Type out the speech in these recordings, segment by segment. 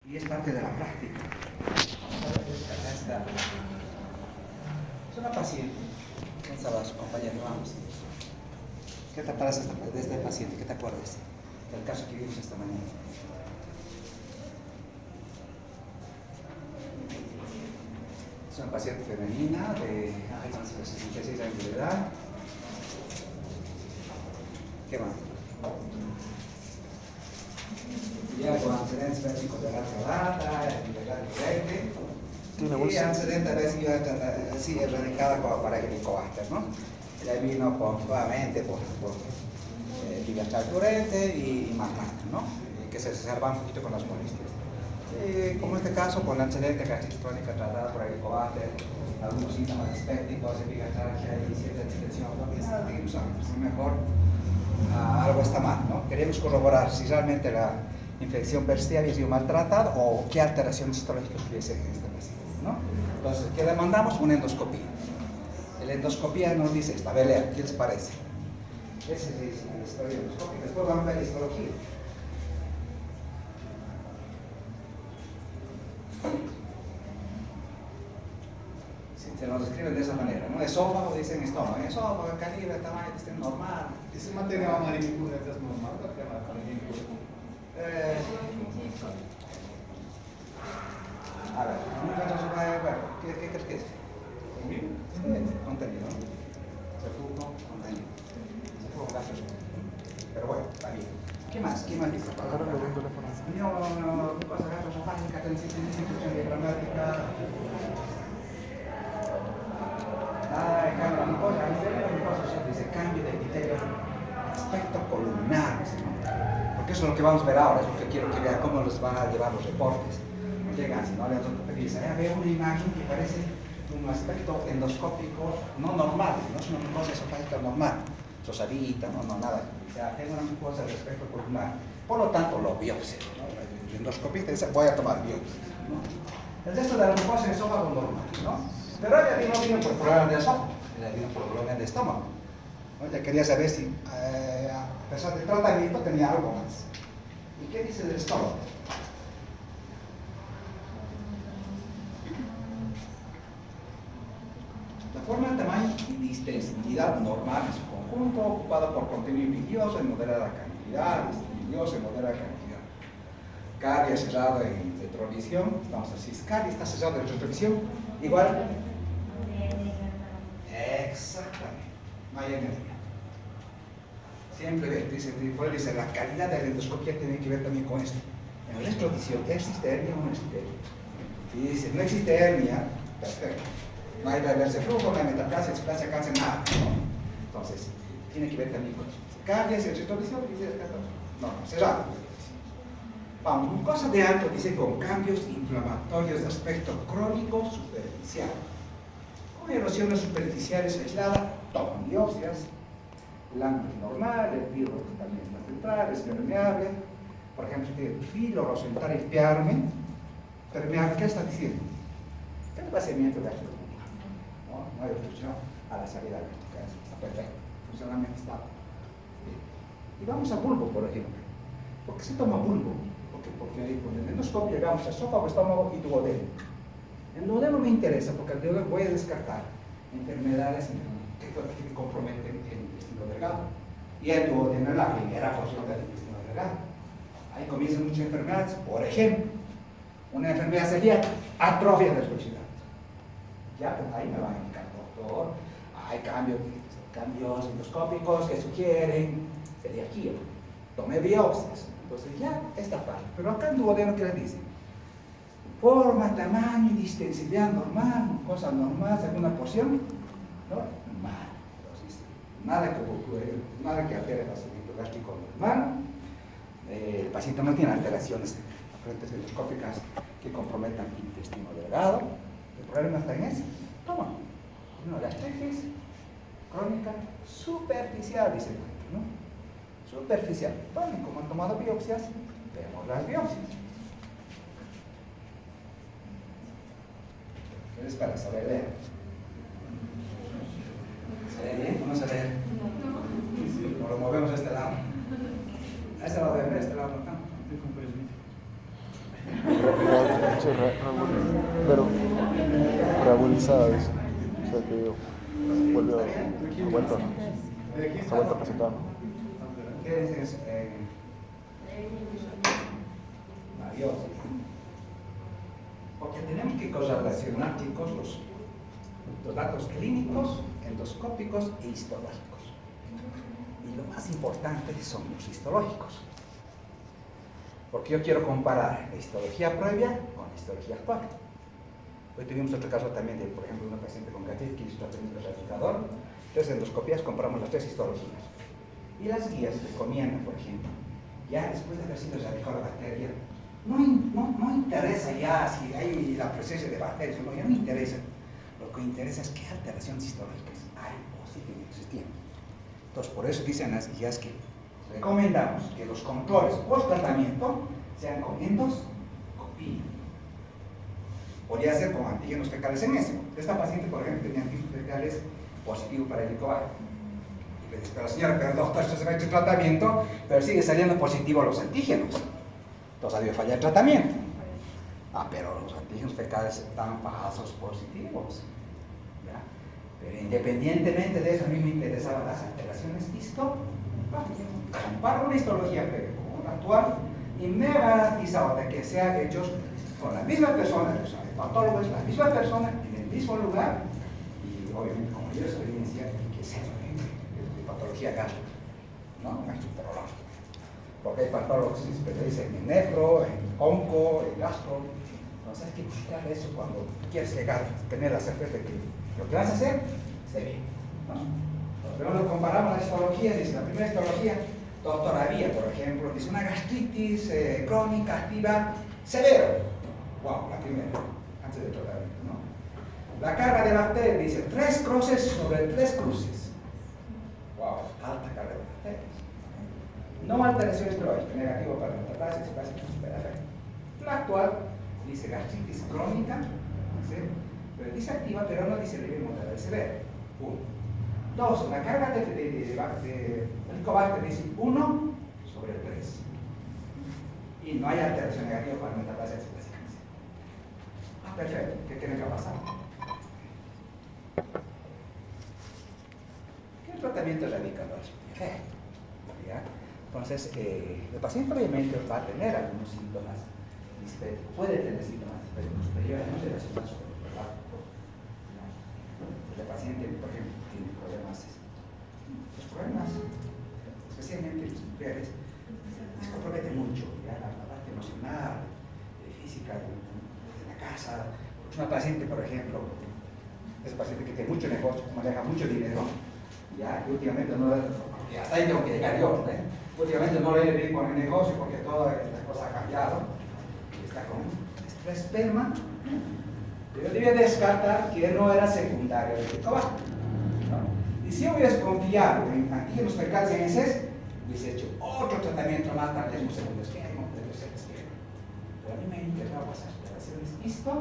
Y es parte de la práctica. Acá está. Es una paciente. ¿Quién sabe? Su compañero, vamos. ¿Qué te parece de este paciente? ¿Qué te acuerdas del caso que vimos esta mañana? Es una paciente femenina de 66 años de edad. ¿Qué más? Ya con antecedentes médicos de larga data, ilegal directe, y antecedentes de así erradicada con pareja helicobacter, ¿no? Ella vino nuevamente por libertad durante y más nada, ¿no? Que se exacerba un poquito con las molestias. Como en este caso, con antecedente de gastritis crónica tratada por helicobacter, algunos síntomas dispépticos, epigastralgia y cierta distensión abdominal, digamos, mejor algo está mal, ¿no? Queremos corroborar si realmente la infección persistente había sido maltratada o qué alteraciones histológicas hubiese en este paciente, ¿no? Entonces, ¿qué le mandamos? Una endoscopía. La endoscopía nos dice esta, velea, ¿qué les parece? Esa es la historia endoscópica. Después vamos a ver la histología. Se nos describe de esa manera, ¿no? Esófago, dicen estómago, esófago, calibre, tamaño, normal. ¿Ese material amarillo es normal? ¿Qué A ver, ¿qué crees que es? Contenido, ¿no? Reflujo, contenido. Reflujo gaseoso. Pero bueno, está bien. ¿Qué más? ¿Qué más dice? Glucosa gastroesofágica, tensión diafragmática. Cambio de glucosa, dice cambio de epitelio, aspecto columnar, ¿no? Porque eso es lo que vamos a ver ahora, es lo que quiero que vean cómo les van a llevar los reportes. No llegan, si no le dicen, veo una imagen que parece un aspecto endoscópico no normal, no es una glucosa esofágica normal, sosadita, no nada. O sea, tengo una glucosa de aspecto columnar. Por lo tanto, lo biopsia, ¿no? El endoscopista dice, voy a tomar biopsia, ¿no? El resto de la glucosa en esófago normal, ¿no? Pero ella no vino por problemas de esófago, ella vino por problemas de estómago. ¿No? Ella quería saber si, a pesar del tratamiento, tenía algo más. ¿Y qué dice del estómago? La forma, tamaño y distensidad normal en su conjunto, ocupado por contenido bilioso en moderada cantidad, bilioso en moderada cantidad. Cardia cerrado en retrovisión, vamos a decir, cardia está cerrado en retrovisión, igual. Exactamente, no hay energía. Siempre dice, la calidad de la endoscopía tiene que ver también con esto. En la retrovisión, ¿existe hernia o no existe hernia? Y dice, no existe hernia, perfecto. No hay reverse flujo, no hay metaplasia, displasia, cáncer, nada, ¿no? Entonces, tiene que ver también con eso. Cardia, retrovisión, dice, no, cerrado. Vamos, glucosa de alto dice con cambios inflamatorios de aspecto crónico superficial. Con erosiones superficiales aisladas, toman biopsias. El ángulo es normal, el filo también está central, es permeable. Por ejemplo, si tiene filo rosentral permeable, ¿qué está diciendo? Que el vaciamiento vertical. No hay obstrucción a la salida vertical, está perfecto, funcionalmente está bien. Y vamos a bulbo, por ejemplo. ¿Por qué se toma bulbo? Porque ahí con el endoscopio llegamos a esófago, estómago y duodeno. El duodeno me interesa porque el duodeno voy a descartar enfermedades que comprometen el intestino delgado. Y el duodeno es la primera porción del intestino delgado. Ahí comienzan muchas enfermedades. Por ejemplo, una enfermedad celíaca, atrofia del carbohidrato. Ya, pues ahí me va a indicar, doctor, hay cambios endoscópicos que sugieren celiaquía. Tome biopsias. Entonces ya esta parte. Pero acá en duodeno, ¿qué le dice? Forma, tamaño y distensidad normal, cosa normal, segunda porción, normal. Entonces, nada que altere el vaciamiento gástrico normal. El paciente no tiene alteraciones aparentes endoscópicas que comprometan el intestino delgado. El problema está en eso. Toma. Una gastritis crónica superficial, dice el médico, ¿no? Superficial. Bueno, como han tomado biopsias, vemos las biopsias. ¿Qué les parece? ¿Saber leer? ¿Se lee bien o no se lee? No lo movemos a este lado. A este lado de este lado no. Sí, pero reagudizada, dice. O sea que ha vuelto a presentar, ¿no? ¿Qué es? Maravilloso. Porque tenemos que correlacionar, chicos, los datos clínicos, endoscópicos e histológicos. Y lo más importante son los histológicos. Porque yo quiero comparar la histología previa con la histología actual. Hoy tuvimos otro caso también de, por ejemplo, una paciente con gastritis, tratamiento erradicador. 3 endoscopías, comparamos las 3 histologías. Y las guías recomiendan, por ejemplo, ya después de haber sido erradicada la bacteria, no interesa ya si hay la presencia de bacterias, no, ya no interesa. Lo que interesa es qué alteraciones histológicas hay o siguen existiendo. Entonces, por eso dicen las guías que recomendamos que los controles post-tratamiento sean con endoscopía. Podría ser con antígenos fecales en eso. Esta paciente, por ejemplo, tenía antígenos fecales positivos para el Helicobacter. Y le dice, pero señora, pero doctor, esto se ha hecho tratamiento, pero sigue saliendo positivo los antígenos. Entonces ha debido fallar el tratamiento. Pero los antígenos fecales están falsos positivos. ¿Ya? Pero independientemente de eso, a mí me interesaban las alteraciones histológicas. Comparo una histología previa con una actual y me garantizo de que sean hechos con la misma persona, el patólogo es la misma persona en el mismo lugar y obviamente como yo experiencia que sea de patología gástrica, no gastroenterológica. Porque hay patólogos que se especializan en nefro, en onco, en gastro. Entonces hay que buscar eso cuando quieres llegar a tener la certeza de que lo que vas a hacer esté bien, ¿no? Pero cuando comparamos las histologías, dice la primera histología, doctor Avía, por ejemplo, dice una gastritis crónica activa severa. Wow, la primera, antes del tratamiento, ¿no? La carga de bacterias dice 3 cruces sobre 3 cruces. Wow, alta carga de bacterias. No alteración histológica, negativo para la metaplasia, perfecto. La actual dice gastritis crónica, ¿sí? Pero dice activa, pero no dice leve, moderada y severa. 1. 2. La carga de Helicobacter dice 1 sobre 3. Y no hay alteración negativa para la metaplasia. Perfecto. ¿Qué tiene que pasar? ¿Qué tratamiento erradicador? ¿Ya? Entonces, el paciente obviamente va a tener algunos síntomas, puede tener síntomas superiores, no relacionados con el trabajo. El paciente, por ejemplo, tiene problemas, los problemas, especialmente las mujeres, se comprometen mucho, ¿ya? La parte emocional, física, casa, una paciente, por ejemplo, es un paciente que tiene mucho negocio, maneja mucho dinero, ya, y últimamente no, y hasta ahí tengo que llegar yo, últimamente no le he bien con el negocio porque toda la cosa ha cambiado, y está con estrés permanente. Yo debía descartar que no era secundario del Helicobacter, ¿no? Y si hubiese confiado en antígenos fecales en ese, hubiese hecho otro tratamiento más tarde, un segundo esquema, un tercer esquema. Pero a mí me interesaba pasar. ¿Listo?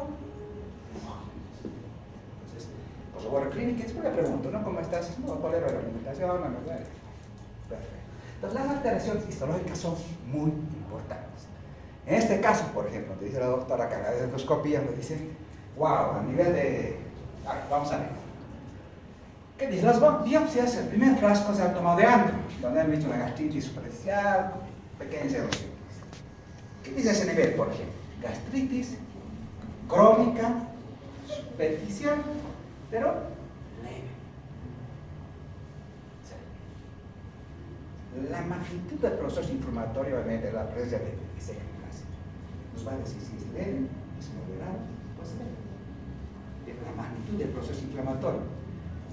Entonces, por favor, clínica, después le pregunto, ¿no? ¿Cómo estás? No, ¿cuál era la alimentación? No, perfecto. Entonces, las alteraciones histológicas son muy importantes. En este caso, por ejemplo, te dice la doctora que a la endoscopía me dice, wow, a nivel de... vamos a ver. ¿Qué dice? Las biopsias, el primer frasco se ha tomado de antro, donde han visto una gastritis superficial, pequeña celulositis. ¿Qué dice ese nivel, por ejemplo? Gastritis crónica, superficial, pero leve. La magnitud del proceso inflamatorio, obviamente, la presencia de células, nos va a decir si es leve, es moderado, pues leve. La magnitud del proceso inflamatorio.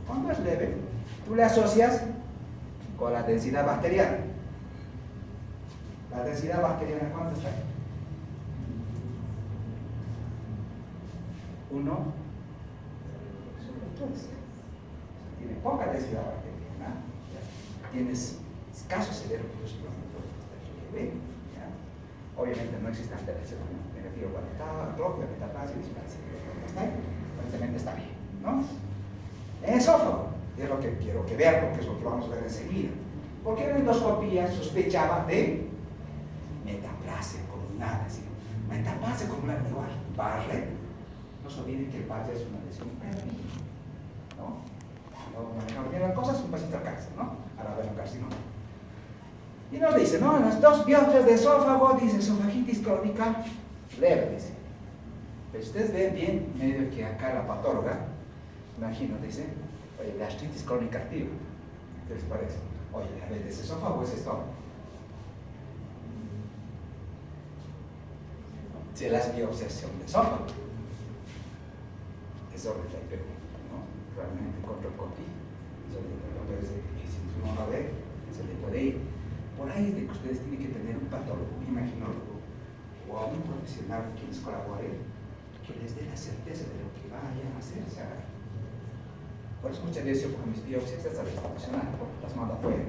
Cuando es leve, tú le asocias con la densidad bacteriana. La densidad bacteriana, ¿cuánto está? 1 sobre 3. Tiene poca densidad bacteriana, tienes escaso severo proceso inflamatorio, obviamente no existe alteración negativa para atrofia, metaplasia, displasia, aparentemente está bien, ¿no? En esófago, es lo que quiero que vean porque es lo que vamos a ver enseguida. Porque en la endoscopía sospechaba de metaplasia columnar, es decir, metaplasia columnar igual. barre, no se olviden que el barre es una lesión previa, ¿no? No manejamos bien las cosas, un pasito al cáncer, ¿no? A la adenocarcinoma. Y nos dice, ¿no? Las dos biopsias de esófago, dice, esofagitis crónica leve, dice. Pero ustedes ven bien, medio que acá la patóloga, imagino, dice, oye, gastritis crónica activa. ¿Qué les parece? Oye, a ver, ¿es esófago o es estómago? Si las biopsias son de esófago, es sobre la idea, ¿no? Realmente contra el copí, y si uno lo ve, se le puede ir. Por ahí es de que ustedes tienen que tener un patólogo, un imaginólogo, o a un profesional que les colabore, que les dé la certeza de lo que vayan a hacer. O sea, por eso muchas veces yo con mis biopsias hasta las profesional, las mando afuera.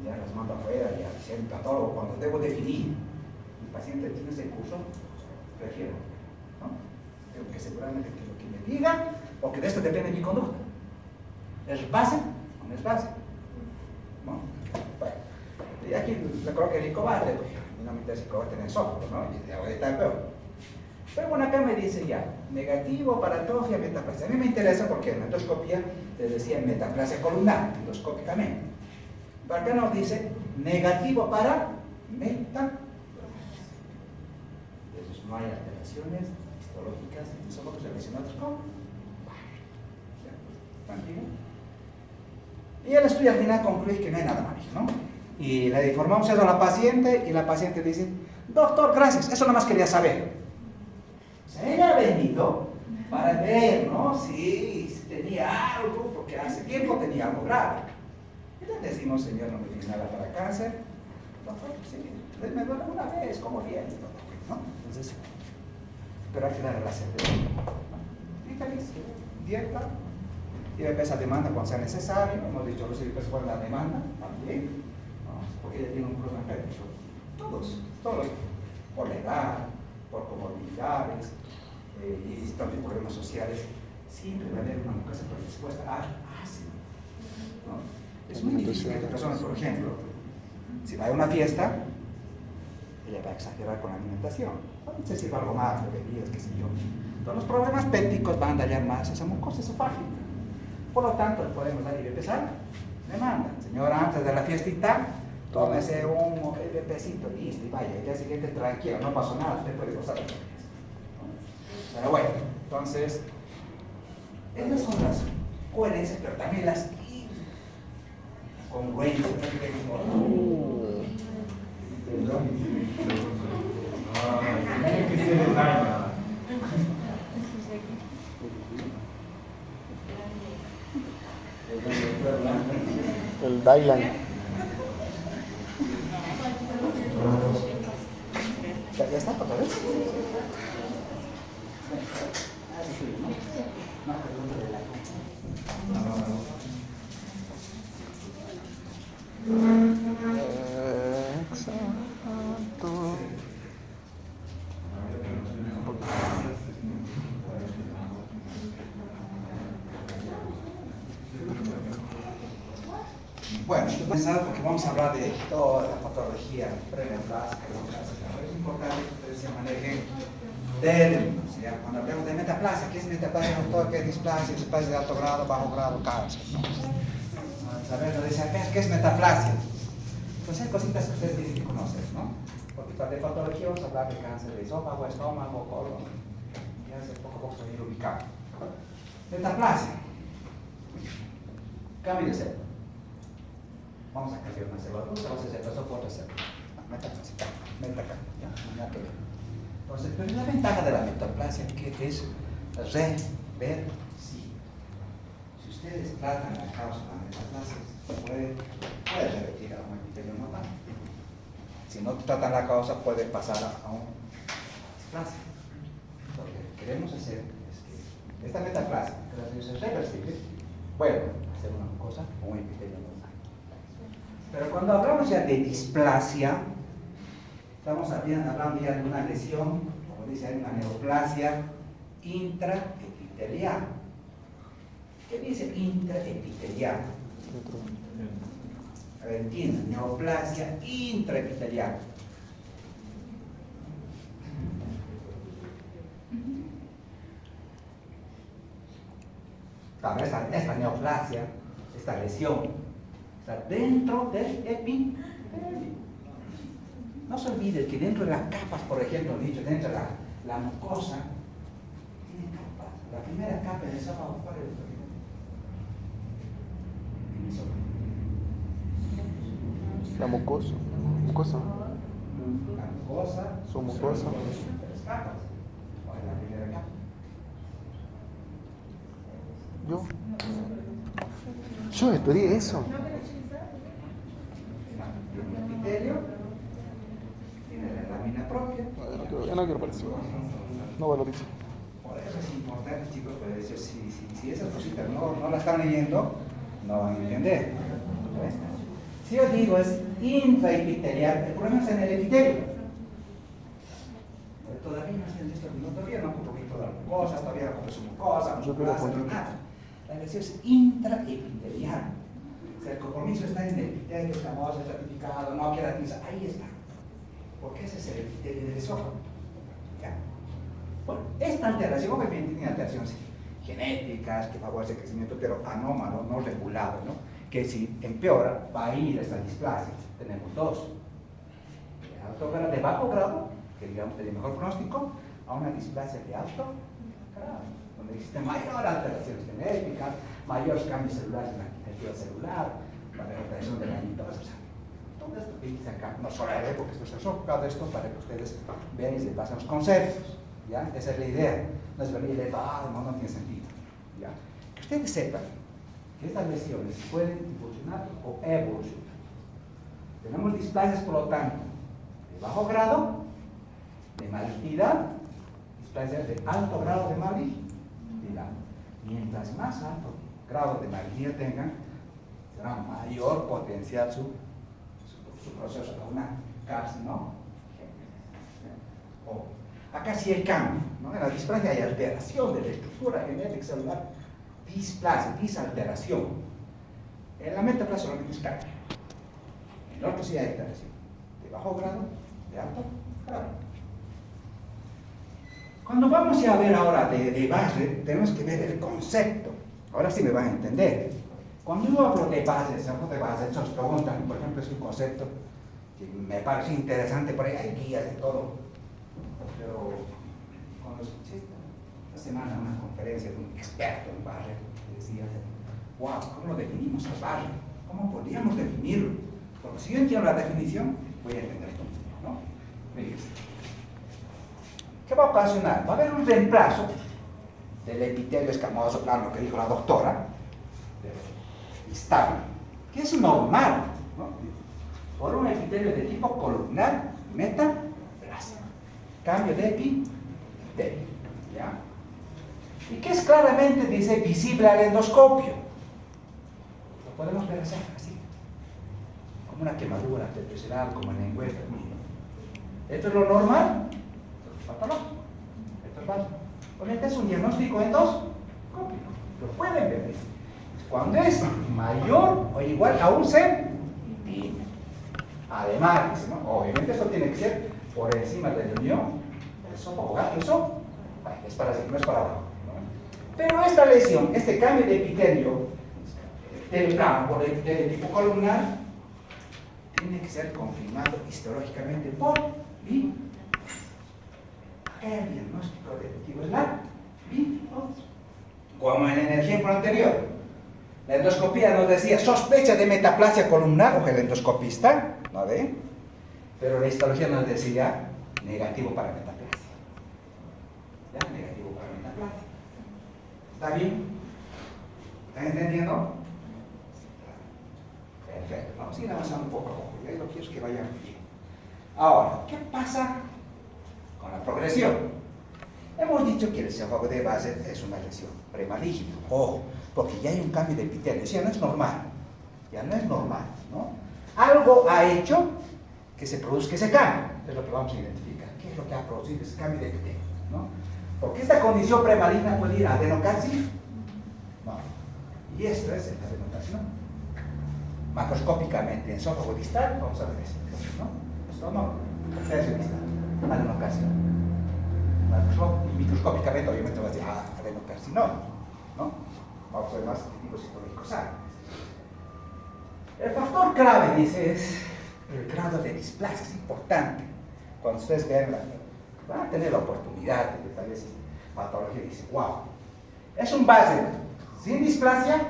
Ya las mando afuera, ya sea el patólogo, cuando debo definir mi paciente tiene ese curso, prefiero, ¿no? Tengo que asegurarme de que lo que me diga, o que de esto depende mi conducta. ¿Es base o no es base? ¿No? Bueno, y aquí le coloqué el licobate, pues no me interesa licobate en el software, ¿no? Y ahorita es peor. Pero bueno, acá me dice ya, negativo para atrofia, metaplasia. A mí me interesa porque en la endoscopia les decía metaplasia columnar, endoscópicamente. Pero acá nos dice negativo para metaplasia. Entonces no hay alteraciones histológicas en nosotros relacionados con tranquilo. Y el estudio al final concluye que no hay nada maligno, ¿no? Y le informamos eso a la paciente y la paciente dice, doctor, gracias, eso nomás quería saber. O sea, ella ha venido para ver, ¿no? Si tenía algo, porque hace tiempo tenía algo grave. Y le decimos, señor, no me tiene nada para cáncer. Doctor, sí, me duele una vez, como bien, ¿no? Entonces, pero hay que darle la certeza. Y feliz, dieta. Y esa demanda cuando sea necesario, hemos dicho los circuitos con la demanda también, ¿no? Porque ella tiene un problema médico. Todos, por la edad, por comorbilidades y también problemas sociales, siempre va a haber una mujer predispuesta a ácido, ¿no? Es muy difícil que esta persona, por ejemplo, si va a una fiesta, ella va a exagerar con la alimentación, no se sirva algo más de bebidas, qué sé yo. Todos los problemas pépticos van a dañar más esa mucosa esofágica. Por lo tanto, le podemos dar y empezar. Demanda, señora, antes de la fiestita, tómese un bebecito, listo, y vaya, el día siguiente tranquilo, no pasó nada, usted puede gozar de la fiesta. Pero bueno, entonces, esas son las coherencias, pero también las congruencias. Tiene que ser el daño. El Dylan. ¿Ya está otra vez? Exacto. Bueno, pensar porque vamos a hablar de toda la patología preneoplásica, pero es importante que ustedes se manejen términos, ¿ya? Cuando hablamos de metaplasia, ¿qué es metaplasia, doctor? ¿Qué es displasia? Displasia de alto grado, bajo grado, cáncer, ¿no? Saber, nos dice, ¿qué es metaplasia? Pues hay cositas que ustedes tienen que conocer, ¿no? Porque para de patología vamos a hablar de cáncer de esófago, estómago, colon, y hace poco a poco se va a ir ubicando. Metaplasia. Cambio de célula. Vamos a cambiar una célula, vamos a hacer eso por otra célula. Metaplasia, ya, nada que ver. Entonces, pero la ventaja de la metaplasia que es reversible. Si ustedes tratan la causa de la metaplasia, puede revertir a un epitelio normal. Si no tratan la causa, puede pasar a un displasia. Lo que queremos hacer es que esta metaplasia, que es reversible, puede hacer una cosa o un epitelio normal. Pero cuando hablamos ya de displasia, estamos hablando ya de una lesión, como dice, hay una neoplasia intraepitelial. ¿Qué dice intraepitelial? A ver, entiendan, neoplasia intraepitelial. Claro, esta neoplasia, esta lesión, está dentro del epitelio. No se olvide que dentro de las capas, por ejemplo, dicho, dentro de la mucosa, tiene capas. La primera capa del esófago, ¿cuál es el La mucosa. Mucosa. La mucosa. Su mucosa. Tres capas. ¿Cuál es la primera capa? Yo estudié eso. Tiene el epitelio, tiene la lámina propia. Ya no quiero participar. No valorizo. Por eso es importante, chicos, pues, si esas cositas no la están leyendo, no van a entender. ¿Ves? Si yo digo es intraepitelial, el problema está en el epitelio. Pero todavía no está en esto, todavía no comprobé toda la mucosa, todavía no comprobé su mucosa, no nada. La lesión es intraepitelial. O sea, el compromiso está en el epitelio, escamoso, estratificado, no queratiza, ahí está. Porque ese es el epitelio del esófago. ¿Ya? Bueno, esta alteración obviamente tiene alteraciones genéticas que favorecen el crecimiento, pero anómalo, no regulado, ¿no? Que si empeora, va a ir a esta displasia. Tenemos dos. De alto grado, de bajo grado, que digamos tiene mejor pronóstico, a una displasia de alto grado, donde existen mayor alteraciones genéticas, mayores cambios celulares en la arquitectura celular, la alteración de la mitosis. Todo esto que dice acá, no solo leer porque esto se ha sofocado esto para que ustedes vean y se pasen los conceptos. ¿Ya? Esa es la idea. No es venir elevado, no tiene sentido. ¿Ya? Que ustedes sepan que estas lesiones pueden evolucionar o evolucionar. Tenemos displasias, por lo tanto, de bajo grado, de malignidad, displasias de alto grado de malignidad. Mientras más alto grado de malignidad tengan, será mayor potencial su proceso de una carcinoma. Acá sí hay cambio, ¿no? En la displasia hay alteración de la estructura genética celular, displasia, disalteración. En la metaplasia solamente es cambio. En el otro sí hay alteración, de bajo grado, de alto grado. Cuando vamos a ver ahora de base, tenemos que ver el concepto. Ahora sí me van a entender. Cuando yo hablo de base, entonces preguntan, por ejemplo, es un concepto que me parece interesante, por ahí hay guías de todo. Pero cuando escuché esta semana una conferencia de un experto en barrio, decía, wow, ¿cómo lo definimos al barrio? ¿Cómo podríamos definirlo? Porque si yo entiendo la definición, voy a entender todo, ¿no? Fíjense. ¿Qué va a ocasionar? Va a haber un reemplazo del epitelio escamoso plano que dijo la doctora, estable, que es normal, ¿no? Por un epitelio de tipo columnar metaplásico. Cambio de epitelio, ¿ya? Y que es claramente, dice, visible al endoscopio. Lo podemos ver así, como una quemadura arterial, como en la encuesta. Esto es lo normal, esto es patológico, esto es básico. Obviamente es un diagnóstico endoscópico, lo pueden ver. Cuando es mayor o igual a un centímetro. Además, dice, ¿no? Obviamente esto tiene que ser por encima de la unión del esófago, eso es para arriba, no es para abajo, ¿no? Pero esta lesión, este cambio de epitelio del campo de tipo columnar tiene que ser confirmado histológicamente por biopsia. El diagnóstico definitivo es la biopsia. Como en el ejemplo anterior, la endoscopía nos decía sospecha de metaplasia columnar, o el endoscopista, ¿no ve? Pero la histología nos decía negativo para metaplasia. ¿Ya? Negativo para metaplasia. ¿Está bien? ¿Están entendiendo? Perfecto. Vamos a ir avanzando un poco a poco. Yo lo que quiero es que vayan bien. Ahora, ¿qué pasa con la progresión? Hemos dicho que el esófago de base es una lesión premaligna. Ojo, porque ya hay un cambio de epitelio. Ya no es normal. Ya no es normal, ¿no? Algo ha hecho que se produzca ese cambio, es lo que vamos a identificar. ¿Qué es lo que ha producido ese cambio de epitelio? ¿No? Porque esta condición premaligna puede ir a adenocarcinoma. No. Y esto es el adenocarcinoma. Macroscópicamente, en esófago distal, vamos a ver esto, ¿no? Estómago, tercio distal, adenocarcinoma. Microscópicamente, obviamente, va a decir, adenocarcinoma, ¿no? Vamos a ver más qué tipos histológicos hay. El factor clave, dice, es el grado de displasia. Es importante. Cuando ustedes vean van a tener la oportunidad de tal vez patología y dicen, wow, ¿es un base sin displasia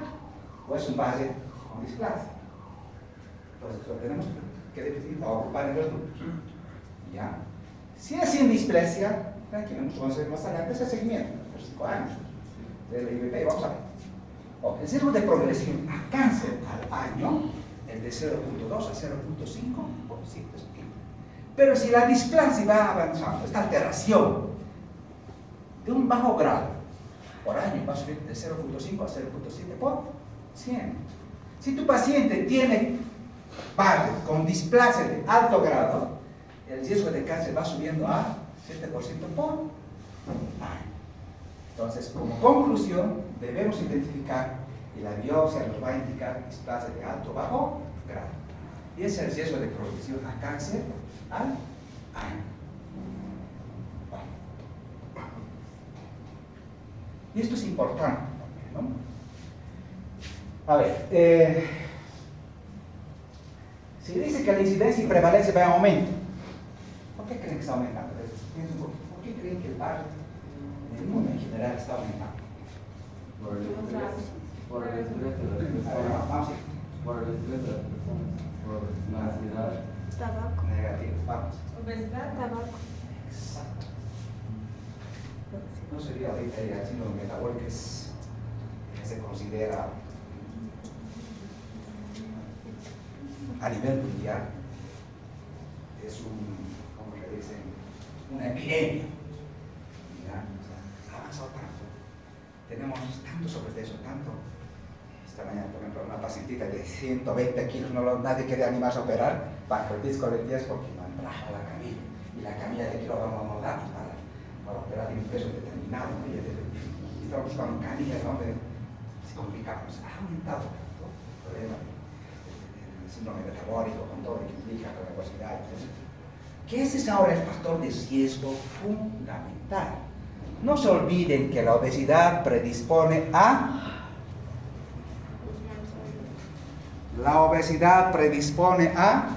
o es un base con displasia? Entonces lo tenemos que definir o agrupar en dos grupos. ¿Ya? Si es sin displasia, tranquilo, nos vamos a ver más adelante ese seguimiento, por 5 años del IVP, vamos a ver. El riesgo de progresión a cáncer al año, el de 0.2 a 0.5%. Pero si la displasia va avanzando, esta alteración de un bajo grado por año va a subir de 0.5 a 0.7 por 100. Si tu paciente tiene base con displasia de alto grado, el riesgo de cáncer va subiendo a 7% por año. Entonces, como conclusión, debemos identificar y la biopsia nos va a indicar displasia de alto o bajo grado. Y ese es el riesgo de progresión a cáncer al año. Bueno. Y esto es importante también, ¿no? A ver, si dice que la incidencia y prevalencia va en aumento, ¿por qué creen que está aumentando? ¿Por qué creen que el barrio en el mundo en general está aumentando? Por el estrés de las personas. Vamos a ir. Por el estrés de las personas. Por la ansiedad. Tabaco. Negativo, vamos. Obesidad, tabaco. Exacto. No sería ahorita el síndrome metabólico que se considera a nivel mundial, es ¿cómo le dicen? Una epidemia. ¿Ya? O sea, ha avanzado tanto. Tenemos tanto sobrepeso, tanto. Esta mañana, por ejemplo, una pacientita de 120 kilos, nadie quiere animarse a operar, pancreatitis colectiva porque no entraba la camilla. Y la camilla de kilogramos no da para operar de un peso determinado. ¿No? Y estamos buscando canillas donde se complicamos. Ha aumentado tanto el problema del síndrome metabólico, con todo lo que implica, con la obesidad, etc. Que ese es ahora el factor de riesgo fundamental. No se olviden que la obesidad predispone a... La obesidad predispone a...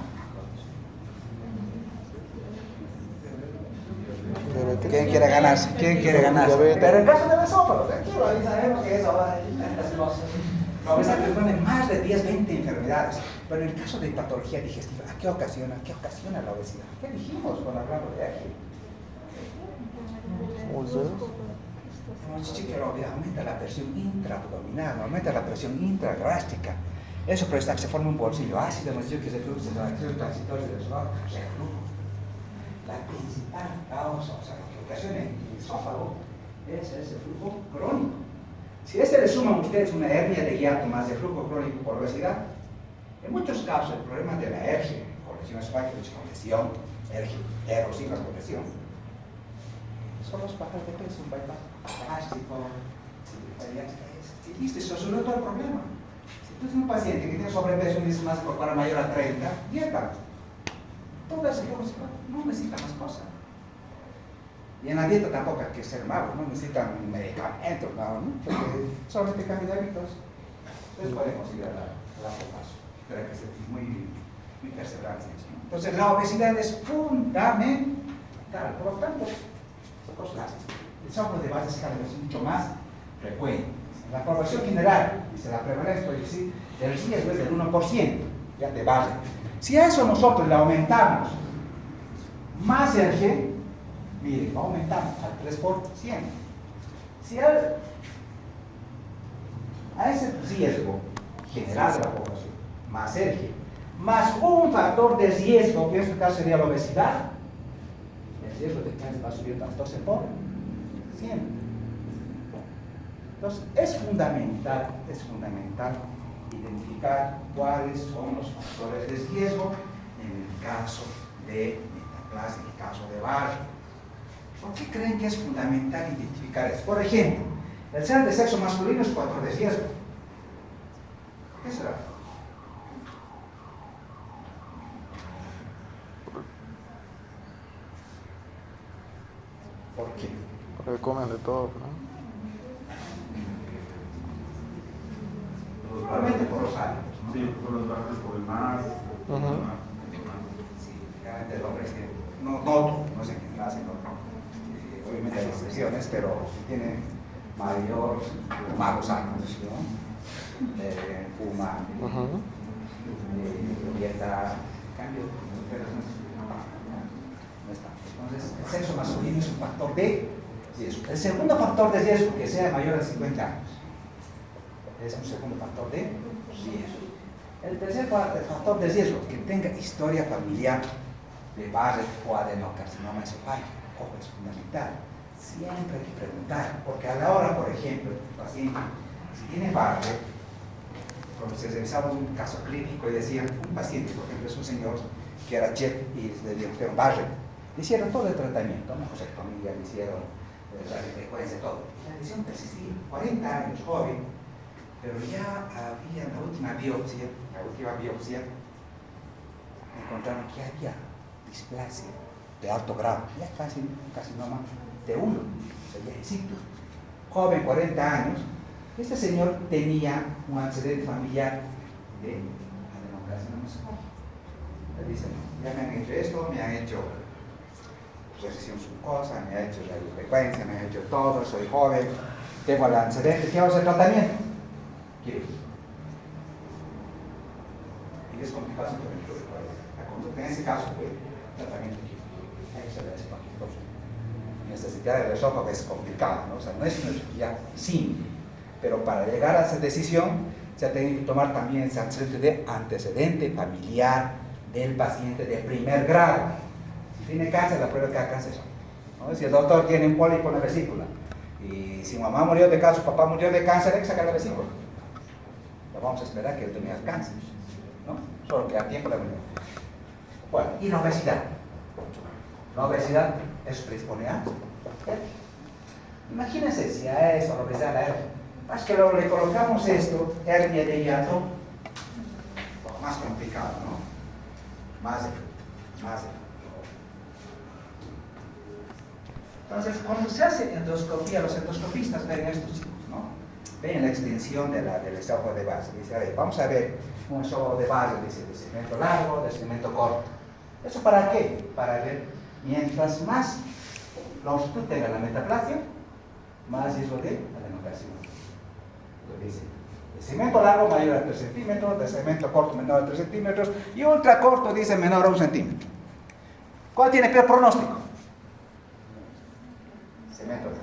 ¿Quién quiere ganarse? ¿Quién quiere ganarse? Pero en caso de la sopa, tranquilo, ahí sabemos que eso va a ir tantas cosas. La obesidad predispone más de 10, 20 enfermedades. Pero en el caso de patología digestiva, ¿a qué ocasiona la obesidad? ¿Qué dijimos cuando hablamos de aquí? Aumenta la presión intraabdominal, aumenta la presión intragástrica. Eso por estar que se forma un bolsillo ácido, hemos dicho que es el flujo de la acción transitoria del reflujo. La principal causa, o sea, lo que ocasiona en el esófago, es ese flujo crónico. Si a ese le suman ustedes una hernia de hiato más de flujo crónico por obesidad, en muchos casos el problema de la hernia, corrección esofágica, congestión, erosiva congestión, son los bajas de peso, un bypass gástrico, y listo, eso soluciona todo el problema. Si tú tienes un paciente que tiene sobrepeso y dice masa corporal mayor a 30, dieta. Todo ese no necesita más cosas. Y en la dieta tampoco hay que ser malos, no necesitan medicamentos, ¿no? Porque solamente cambio de hábitos. Entonces podemos ir a largo paso, pero hay que ser muy perseverantes en eso, ¿no? Entonces la obesidad es fundamental, por lo tanto, el software de bases cada vez es mucho más frecuente. La población general, dice la prevalencia, el riesgo es del 1%, ya de base. Si a eso nosotros le aumentamos más el G, miren, va aumentando al 3%. Si a ese riesgo general de la población, más el G, más un factor de riesgo, que en este caso sería la obesidad, el riesgo de cáncer va subiendo al 12%. Entonces, es fundamental identificar cuáles son los factores de riesgo en el caso de metaplasia, en el caso de Barr. ¿Por qué creen que es fundamental identificar eso? Por ejemplo, el ser de sexo masculino es factor de riesgo. ¿Qué será? ¿Por qué? Porque comen de todo, ¿no? Normalmente por los hábitos, ¿no? Sí, por los brazos, por el más. Sí, realmente el hombre es que no sé quién nace, obviamente hay excepciones, pero tiene malos hábitos, ¿no? Fuma, dieta, cambio, no está. Entonces, el sexo masculino es un factor de riesgo. El segundo factor de riesgo, que sea mayor de 50 años, es un segundo factor de riesgo. El tercer factor de riesgo, que tenga historia familiar de Barrett o adenocarcinoma encefálico. Ojo, es fundamental. Siempre hay que preguntar, porque a la hora, por ejemplo, el paciente, si tiene Barrett, cuando se revisaba un caso clínico y decían, un paciente, por ejemplo, es un señor que era chef y le dijeron Barrett, le hicieron todo el tratamiento, ¿no? Mastectomía, le hicieron radiofrecuencia, todo. La lesión persistía, 40 años, joven, pero ya había la última biopsia, encontraron que había displasia de alto grado, ya casi no más, de uno, sería in situ. Joven, 40 años, este señor tenía un antecedente familiar de adenocarcinoma encefálico. Le dicen, ya me han hecho esto, me han hecho recesión submucosa, me han hecho radiofrecuencia, me han hecho todo, soy joven, tengo el antecedente, ¿qué hago ese tratamiento? Quiero. Y es complicado simplemente la conducta. En ese caso fue tratamiento químico. Hay que saber ese paquete. Necesitar el esófago es complicado, ¿no? O sea, no es una cirugía simple, pero para llegar a esa decisión se ha tenido que tomar también ese antecedente familiar del paciente de primer grado. Si tiene cáncer, la prueba de cada cáncer, ¿no? Si el doctor tiene un pólipo en la vesícula y si mamá murió de cáncer, papá murió de cáncer, hay que sacar la vesícula. No vamos a esperar que él tenga cáncer, ¿no? Solo que a tiempo la venía. Bueno, y la obesidad. La obesidad es predispone a. Imagínense si a eso, la obesidad, más que luego le colocamos esto, hernia de hiato, más complicado, ¿no? Más. Entonces, cuando se hace endoscopía, los endoscopistas ven estos chicos, ¿no? Ven la extensión del esófago de base. Dice, a ver, vamos a ver un esófago de base, dice, de segmento largo, de segmento corto. ¿Eso para qué? Para ver, mientras más longitud tenga la metaplasia, más riesgo de adenocarcinoma. Lo dice, de segmento largo mayor a 3 centímetros, de segmento corto menor a 3 centímetros, y ultra corto dice menor a 1 centímetro. ¿Cuál tiene peor pronóstico? Segmento largo.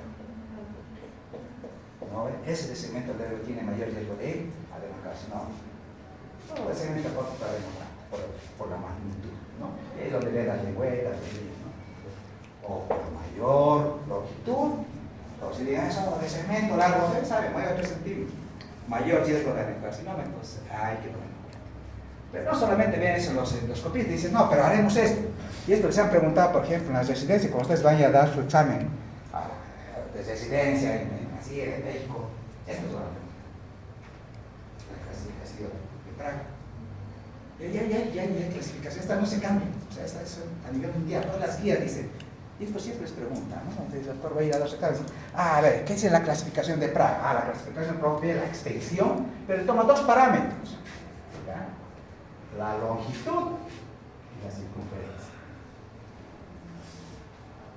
¿No? Ese de segmento largo tiene mayor riesgo de adenocarcinoma. No, el segmento corto todavía no tanto, por la magnitud, ¿no? Es donde ve las lengüetas, ¿no? O por mayor longitud, o si digan eso de segmento largo, usted sabe, mayor a 3 centímetros, mayor riesgo de adenocarcinoma, entonces hay que ponerlo. Pero no solamente ven eso en los endoscopistas, dicen, no, pero haremos esto. Y esto les han preguntado, por ejemplo, en las residencias, cuando ustedes vayan a dar su examen de residencia en México, esto es la clasificación de Praga. Ya hay clasificación, esta no se cambia, o sea, esta es a nivel mundial, todas las guías dicen, y esto siempre les preguntan, ¿no? El doctor va a ir a darse exámenes, a ver, ¿qué es la clasificación de Praga? La clasificación de Praga la extensión, pero toma dos parámetros, ¿ya? La longitud y la circunferencia.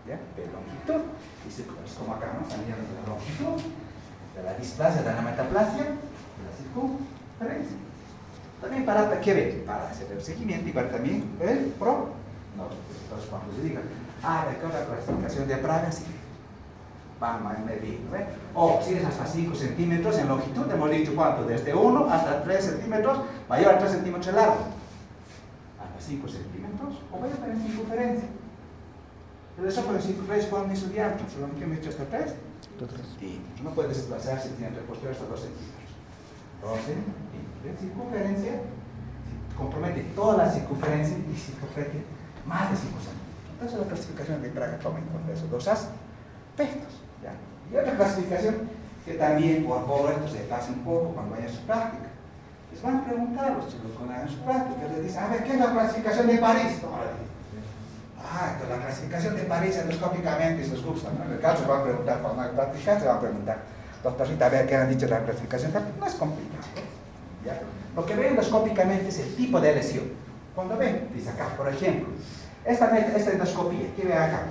¿Ya? De longitud y circunferencia, como acá, ¿no? Están viendo la longitud, de la displasia de la metaplasia y la circunferencia. También para, ¿qué ver? Para hacer el seguimiento y para también el pro. No, entonces cuando se diga, recuerda la clasificación de Praga, sí. Vamos a medir, ¿no? O si es hasta 5 centímetros en longitud, hemos dicho cuánto, desde 1 hasta 3 centímetros, mayor a 3 centímetros de largo. Hasta 5 centímetros, o vaya para en circunferencia. Pero eso por en circunferencia, ¿cuál es su diámetro? Solamente hemos dicho hasta 3 centímetros. No puede desplazarse entre posterior hasta 2 centímetros. 2 centímetros. De circunferencia, compromete toda la circunferencia y circunferencia más de 5 centímetros. Entonces la clasificación de Praga toma en cuenta esos dos aspectos. ¿Ya? Y otra clasificación que también por esto se pasa un poco cuando vayan a su práctica. Les van a preguntar los chicos cuando hagan su práctica, les dicen, a ver, ¿qué es la clasificación de París? Entonces la clasificación de París endoscópicamente, si les gusta, ¿no? En el caso se van a preguntar, cuando van a practicar, se van a preguntar, doctorcita, a ver, ¿qué han dicho de la clasificación? No es complicado. ¿ya? Lo que ven endoscópicamente es el tipo de lesión. Cuando ven, dice acá, por ejemplo, esta endoscopía, ¿qué ven acá?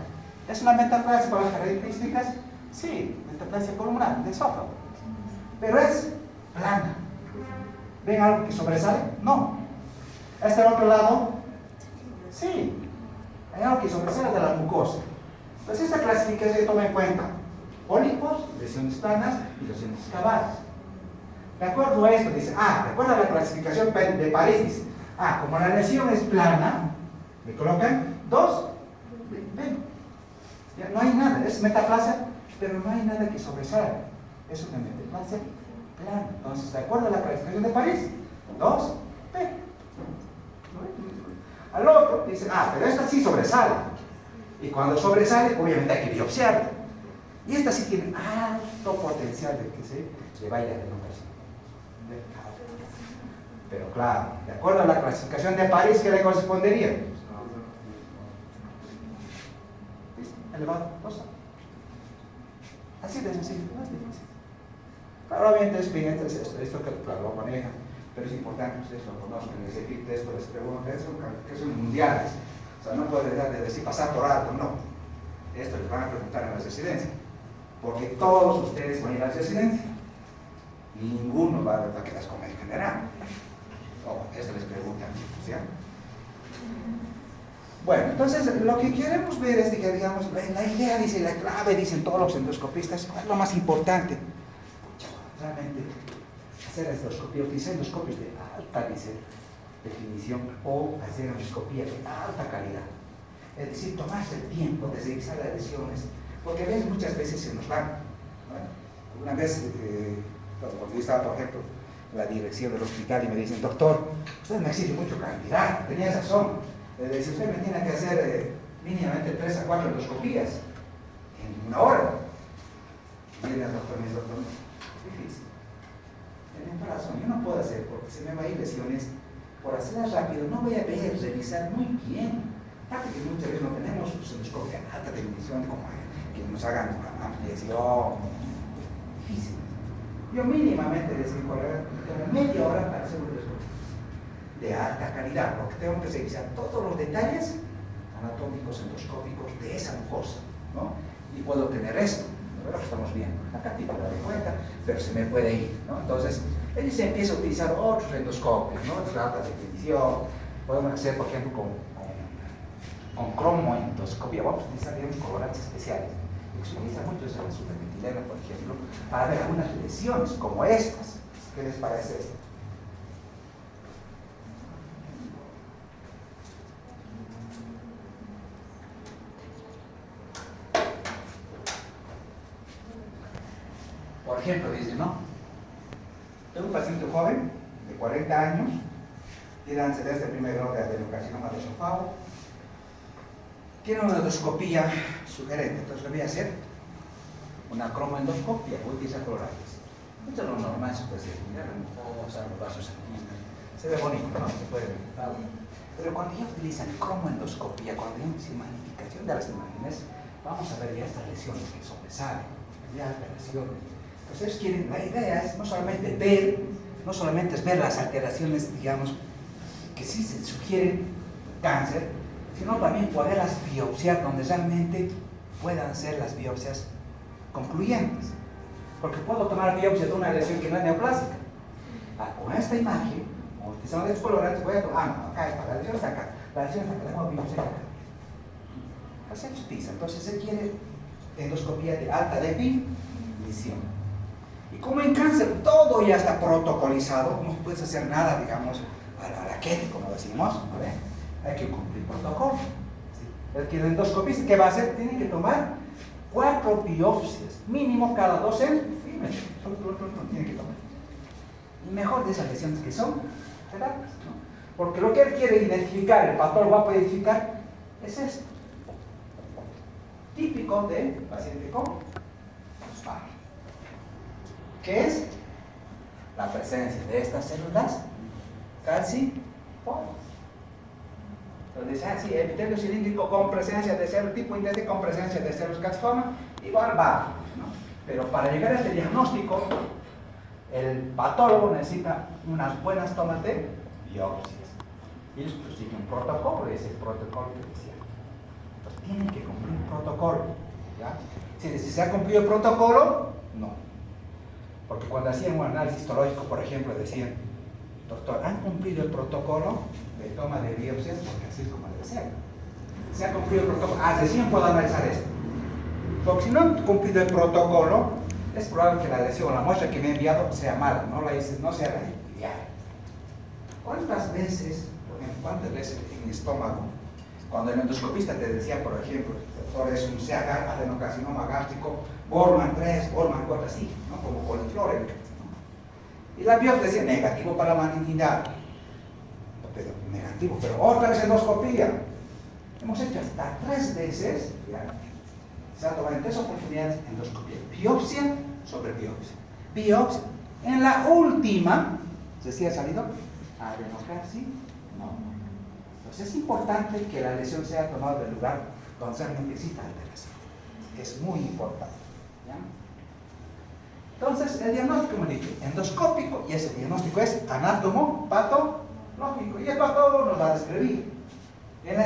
¿Es una metaplasia con las características? Sí, metaplasia columnar, de esófago. Pero es plana. ¿Ven algo que sobresale? No. ¿Este otro lado? Sí. Hay algo que sobresale de la mucosa. Entonces esta clasificación toma en cuenta pólipos, lesiones planas y lesiones excavadas. De acuerdo a esto, dice, de acuerdo a la clasificación de París, dice, como la lesión es plana, me colocan 2, ven, ya no hay nada, es metaplasia, pero no hay nada que sobresale, es una metaplasia plana. Entonces, de acuerdo a la clasificación de París, 2, ven. Al otro dice, pero esta sí sobresale, y cuando sobresale, obviamente hay que biopsiarla, y esta sí tiene alto potencial de que se le vaya a adenocarcinoma. Pero claro, de acuerdo a la clasificación de París, ¿qué le correspondería? Elevado, cosa. Así de sencillo, no es difícil. Claro, obviamente es bien, esto que claro, lo maneja, pero es importante que ustedes lo conozcan, y ese tipo de esto les preguntan, que son mundiales. O sea, no puede decir pasar por alto, no. Esto les van a preguntar en las residencias. Porque todos ustedes van a ir a la residencia. Ninguno va a quedar con el general. Esto les preguntan, ¿sí? Bueno, entonces lo que queremos ver es que, digamos, la idea, dice, la clave, dicen todos los endoscopistas, es lo más importante. Realmente, hacer endoscopía, utilizar endoscopios de alta definición o hacer endoscopía de alta calidad. Es decir, tomarse el tiempo de revisar las lesiones, porque muchas veces se nos van. ¿No? Una vez, cuando yo estaba, por ejemplo, en la dirección del hospital y me dicen, doctor, usted me exige mucho cantidad, tenía razón. Si usted me tiene que hacer mínimamente 3 a 4 endoscopías en una hora. Y viene el doctor y me dice, doctor, difícil. Tienen razón, yo no puedo hacer porque se me va a ir lesiones. Por hacerlas rápido, no voy a ver, revisar muy bien. Aparte que muchas veces no tenemos endoscopia alta definición como que nos hagan ampliación. Difícil. Yo mínimamente les digo, como media hora para hacer un endoscopio de alta calidad, porque tengo que revisar todos los detalles anatómicos, endoscópicos de esa mucosa, ¿no? Y puedo tener esto, ¿no? Lo que estamos viendo, acá tengo que dar cuenta, pero se me puede ir, ¿no? Entonces, él se empieza a utilizar otros endoscopios, ¿no? De alta definición, podemos hacer, por ejemplo, con cromoendoscopía, vamos a utilizar, digamos, colorantes especiales. Se utiliza mucho esa supermetilena, por ejemplo, para ver algunas lesiones como estas. ¿Qué les parece esto? Por ejemplo, dice, ¿no? Tengo un paciente joven de 40 años, tiene antecedentes de primer grado de adenocarcinoma de esófago, tiene una endoscopía sugerente, entonces le voy a hacer una cromoendoscopia, voy a utilizar colorantes. Esto es lo normal, se puede hacer, mira la mucosa, los vasos sanguíneos, se ve bonito, ¿no? Se puede ver. Pero cuando ya utilizan cromoendoscopia, cuando ya utilizan magnificación de las imágenes, vamos a ver ya estas lesiones que sobresalen, ya las lesiones. Entonces quieren, la idea es no solamente ver, no solamente es ver las alteraciones, digamos, que sí se sugieren cáncer, sino también poderlas biopsiar donde realmente puedan ser las biopsias concluyentes. Porque puedo tomar biopsia de una lesión que no es neoplásica. Con esta imagen, utilizando estos colorantes, voy a tomar, acá está, la lesión está acá, la lesión está acá, la hago biopsia acá. Así se utiliza. Entonces se quiere endoscopía de alta definición. Y como en cáncer todo ya está protocolizado, no puedes hacer nada, digamos, a la que, como decimos, ¿no? Hay que cumplir protocolo. ¿Sí? El que el endoscopista, ¿qué va a hacer? Tiene que tomar 4 biopsias, mínimo cada 2 centímetros. Tiene que tomar. Y mejor de esas lesiones que son terapias, ¿no? Porque lo que él quiere identificar, el patólogo va a poder identificar, es esto. Típico de paciente con SPAR. ¿Qué es? La presencia de estas células calciformes. Entonces, sí, epitelio cilíndrico con presencia de células tipo índice con presencia de células calciformes, igual va, ¿no? Pero para llegar a este diagnóstico, El patólogo necesita unas buenas tomas de biopsias. Y ellos pues siguen un protocolo, ese protocolo que decía. Pues tienen que cumplir un protocolo. ¿Ya? Si se ha cumplido el protocolo, no. Porque cuando hacían un análisis histológico, por ejemplo, decían, doctor, ¿han cumplido el protocolo de toma de biopsias? Porque así es como debe ser. Se ha cumplido el protocolo. Recién puedo analizar esto. Porque si no han cumplido el protocolo, es probable que la lesión o la muestra que me he enviado sea mala, no sea la ideal. ¿Cuántas veces, por ejemplo, cuántas veces en el estómago, cuando el endoscopista te decía, por ejemplo, doctor, es un adenocarcinoma gástrico, Bormann 3, Bormann 4, así, ¿no? Como coliflor, ¿no? Y la biopsia decía negativo para malignidad, pero negativo, pero otra vez endoscopía. Hemos hecho hasta 3 veces, ¿ya? Se ha tomado en 3 oportunidades endoscopía, biopsia sobre biopsia, biopsia. En la última, ¿se ha salido? Adenocarcinoma, no. Entonces es importante que la lesión sea tomada del lugar donde realmente exista alteración. Es muy importante. ¿Ya? Entonces, el diagnóstico, como dije, endoscópico, y ese diagnóstico es anatomopatológico, y el patólogo nos va a describir. En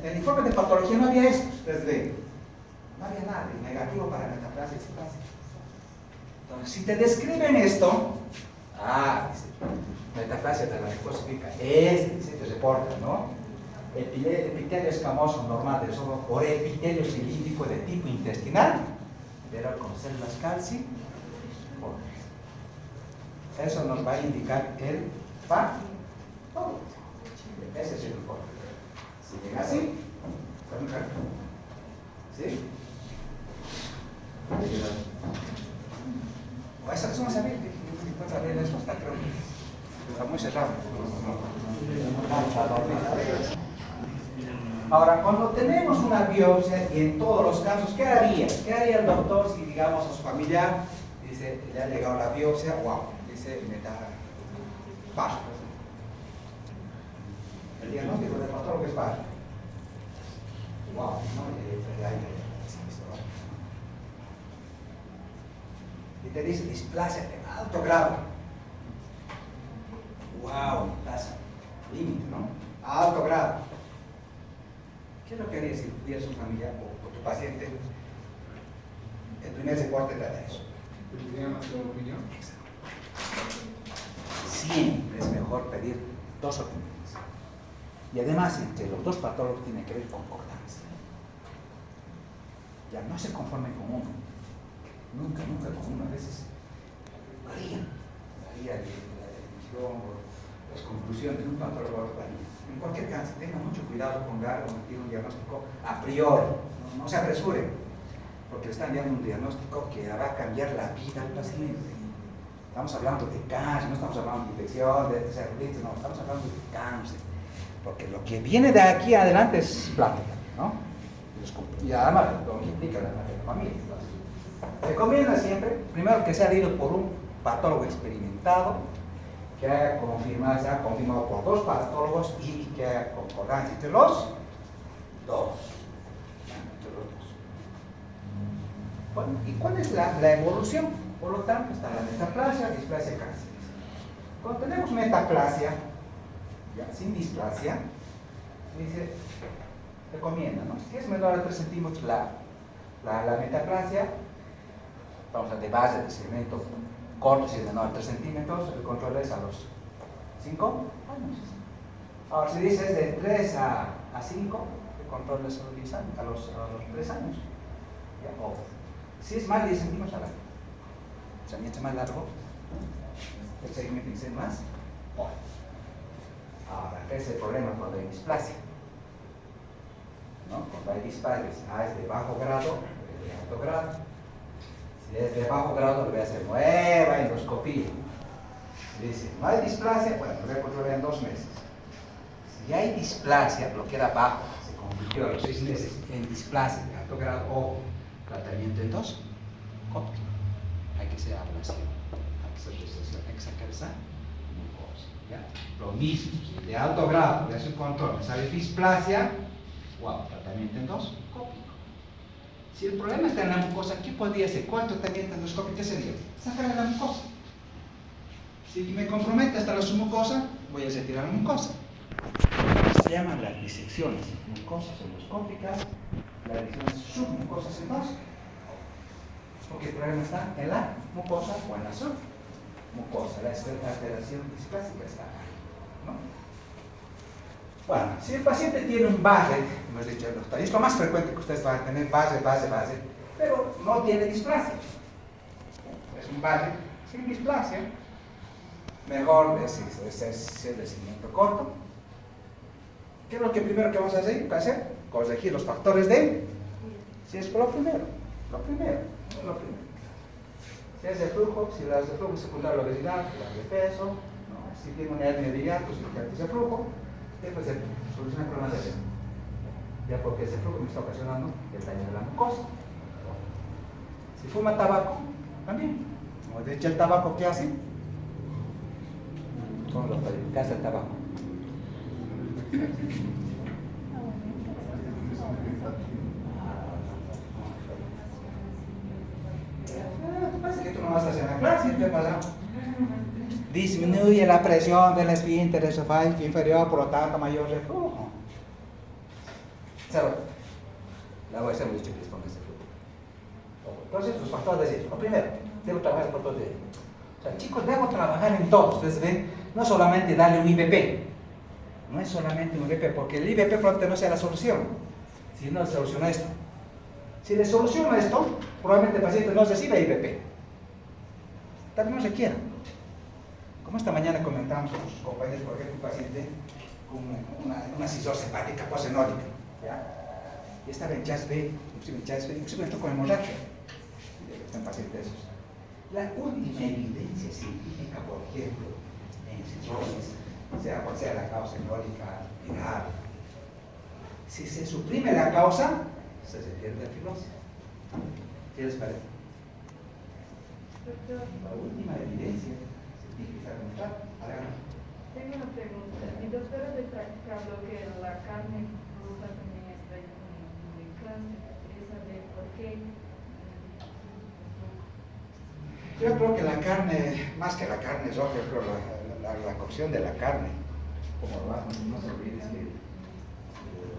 el informe de patología no había esto, ustedes ven. No había nada, negativo para metaplasia y displasia. Entonces, si te describen esto, dice, metaplasia de la necrosífica, se reporta, ¿no? Epitelio escamoso normal del esófago o epitelio cilíndrico de tipo intestinal, pero con células calci. Eso nos va a indicar el patólogo. Ese es el informe. Si llega así, ¿sí? O esa persona se ve, puede saber la respuesta, creo que está muy cerrado. Vamos a dormir. Ahora, cuando tenemos una biopsia, y en todos los casos, ¿qué haría? ¿Qué haría el doctor si, digamos, a su familiar dice, le ha llegado la biopsia, dice, bajo? El diagnóstico del patólogo es bajo. Y te dice displasia de alto grado. Displasia. Límite, ¿no? A alto grado. ¿Qué es lo que harías si tuvieras un familiar o tu paciente? El primer reporte te da eso. ¿Tendría más de opinión? Siempre es mejor pedir 2 opiniones. Y además, entre los 2 patólogos tiene que haber concordancia. Ya no se conformen con uno. Nunca con uno. A veces varía la decisión o las conclusiones de un patólogo. En cualquier caso, tengan mucho cuidado con dar o emitir un diagnóstico a priori. No se apresuren, porque le están dando un diagnóstico que va a cambiar la vida al paciente. Estamos hablando de cáncer, no estamos hablando de infección, de celulitis, no, estamos hablando de cáncer. Porque lo que viene de aquí adelante es plática, ¿no? Y además lo que implica la familia. Se recomienda siempre, primero que sea leído por un patólogo experimentado, que haya confirmado, sea confirmado por 2 patólogos y que haya concordancia entre los 2. Bueno, ¿y cuál es la evolución? Por lo tanto, está la metaplasia, displasia, cáncer. Cuando tenemos metaplasia, ya, sin displasia, dice, recomienda, ¿no? Si es menor a 3 centímetros la metaplasia, vamos a de base de segmento corto, si es menor a 3 centímetros, el control es a los 5 años. Ahora, si dices de 3 a 5, el control es a los 10 años, a los 3 años. ¿Ya? O, si es más de 10 centímetros al año, o sea, mientras más largo, el segmento tiene que ser más. Ahora, ¿qué es el problema cuando hay displasia? ¿No? Cuando hay displasia, es de bajo grado, de alto grado. Si es de bajo grado, le voy a hacer nueva endoscopía. Dice, no hay displasia, bueno, lo voy a controlar en 2 meses. Si hay displasia, lo que era bajo, se convirtió a los 6 meses en displasia de alto grado o tratamiento endoscópico. Hay que hacer ablación, hay que hacer resección, hay que sacar esa mucosa. ¿Ya? Lo mismo, si de alto grado, le hace un control, sale displasia, tratamiento endoscópico. Si el problema está en la mucosa, ¿qué podría ser? ¿Cuál tratamiento endoscópico sería? Sacar la mucosa. Si me compromete hasta la submucosa, voy a retirar la mucosa. Se llaman las disecciones mucosas endoscópicas, las disecciones submucosas endoscópicas. Porque el problema está en la mucosa o en la submucosa. La alteración displástica está acá, ¿no? Bueno, si el paciente tiene un Barrett, hemos dicho, es lo más frecuente que ustedes van a tener, base, pero no tiene displasia. Es un Barrett sin displasia. Mejor es el crecimiento corto. ¿Qué es lo que primero que vamos a hacer? Corregir los factores de... Si es lo primero. Si es de flujo, si las de flujo secundario a la obesidad, las de peso, no. Si tiene una hernia de hiato, si es de flujo, después se soluciona el problema de peso. Ya porque ese flujo me está ocasionando el daño de la mucosa. Si fuma tabaco, también. Como he dicho, el tabaco, ¿qué hace? ¿Cómo lo puede? ¿Qué hace el tabaco? Parece que tú no vas a hacer la clase, ¿qué pasa? Disminuye la presión del esfínter esofágico inferior, por lo tanto, mayor reflujo. ¿Sabe? La voy a hacer muy chiquita con ese flujo. Entonces, los factores de lo primero, debo trabajar por todo de ello. O sea, chicos, debo trabajar en todo. Ustedes ven, no solamente darle un IBP. No es solamente un IBP, porque el IBP probablemente no sea la solución. Si no soluciona esto. Si le soluciono esto, probablemente el paciente no recibe IBP. Tal vez no se quiera. Como esta mañana comentamos con sus compañeros, por ejemplo, un paciente con una cisosis hepática posenólica. Y estaba en CHAS-B, inclusive entró con hemorragia. Están pacientes esos. La última evidencia científica, por ejemplo, en cirrosis, sea cual sea la causa hemorrágica viral, si se suprime la causa, se pierde la fibrosis. ¿Qué les parece? La última evidencia científica demostrada. Tengo una pregunta. Mi doctora de práctica habló que la carne cruda también está en clase. Quería saber por qué. Yo creo que la carne, más que la carne roja, yo creo la cocción de la carne, como lo hacen, no se olviden que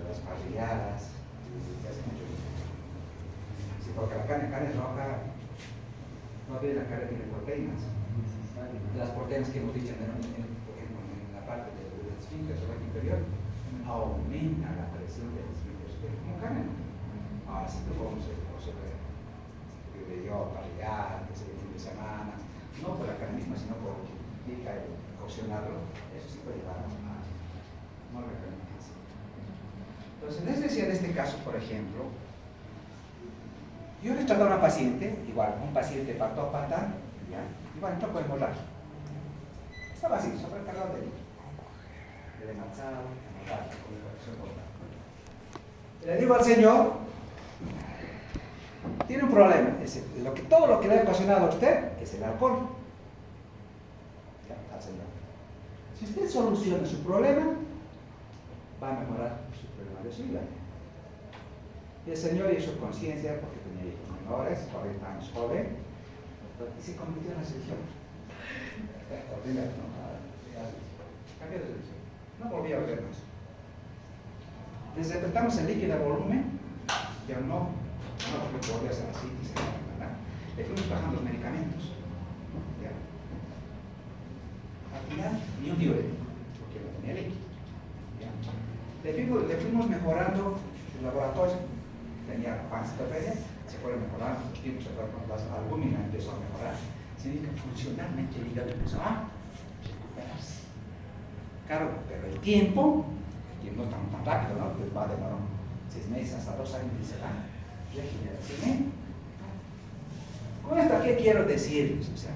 las parrilladas, se hace mucho. Sí, porque la carne roja, no tiene la carne, tiene proteínas. Las proteínas que hemos dicho en la parte del esfínter inferior aumentan la presión del esfínter superior, como carne. Ahora, si tú comes parrillada, que se ve el fin de semana, no por la carne misma, sino por pica y coccionarlo, eso sí puede llevar a no recalificación. Entonces, les decía en este caso, por ejemplo, yo le trato a una paciente, igual, un paciente patópata, ¿ya? Igual entró con hemorragia. Estaba así, sobrecargado de líquido. De manzado, hemorragia, con la corrección total. Le digo al señor, tiene un problema. Todo lo que le ha ocasionado a usted es el alcohol. Ya, al señor. Si usted soluciona su problema, va a mejorar su problema de su vida. Y el señor hizo conciencia porque tenía hijos menores, 40 años joven, y se convirtió en la religión. Cambió de religión. No volví a beber más. Les respetamos el líquido de volumen, ya no porque volví a ser así, le fuimos bajando los medicamentos. ¿Ya? Al final, ni un diurético, porque no tenía líquido. Le fuimos mejorando el laboratorio, tenía pancitopedia, se fueron mejorando, los tipos se fueron, las albúminas empezó a mejorar, significa que funcionalmente el hígado empezó a recuperarse. Claro, pero el tiempo no tan rápido, ¿no? Pues va a demorar 6 meses hasta 2 años y se va. Regeneración. Con esto, ¿qué quiero decirles? O sea,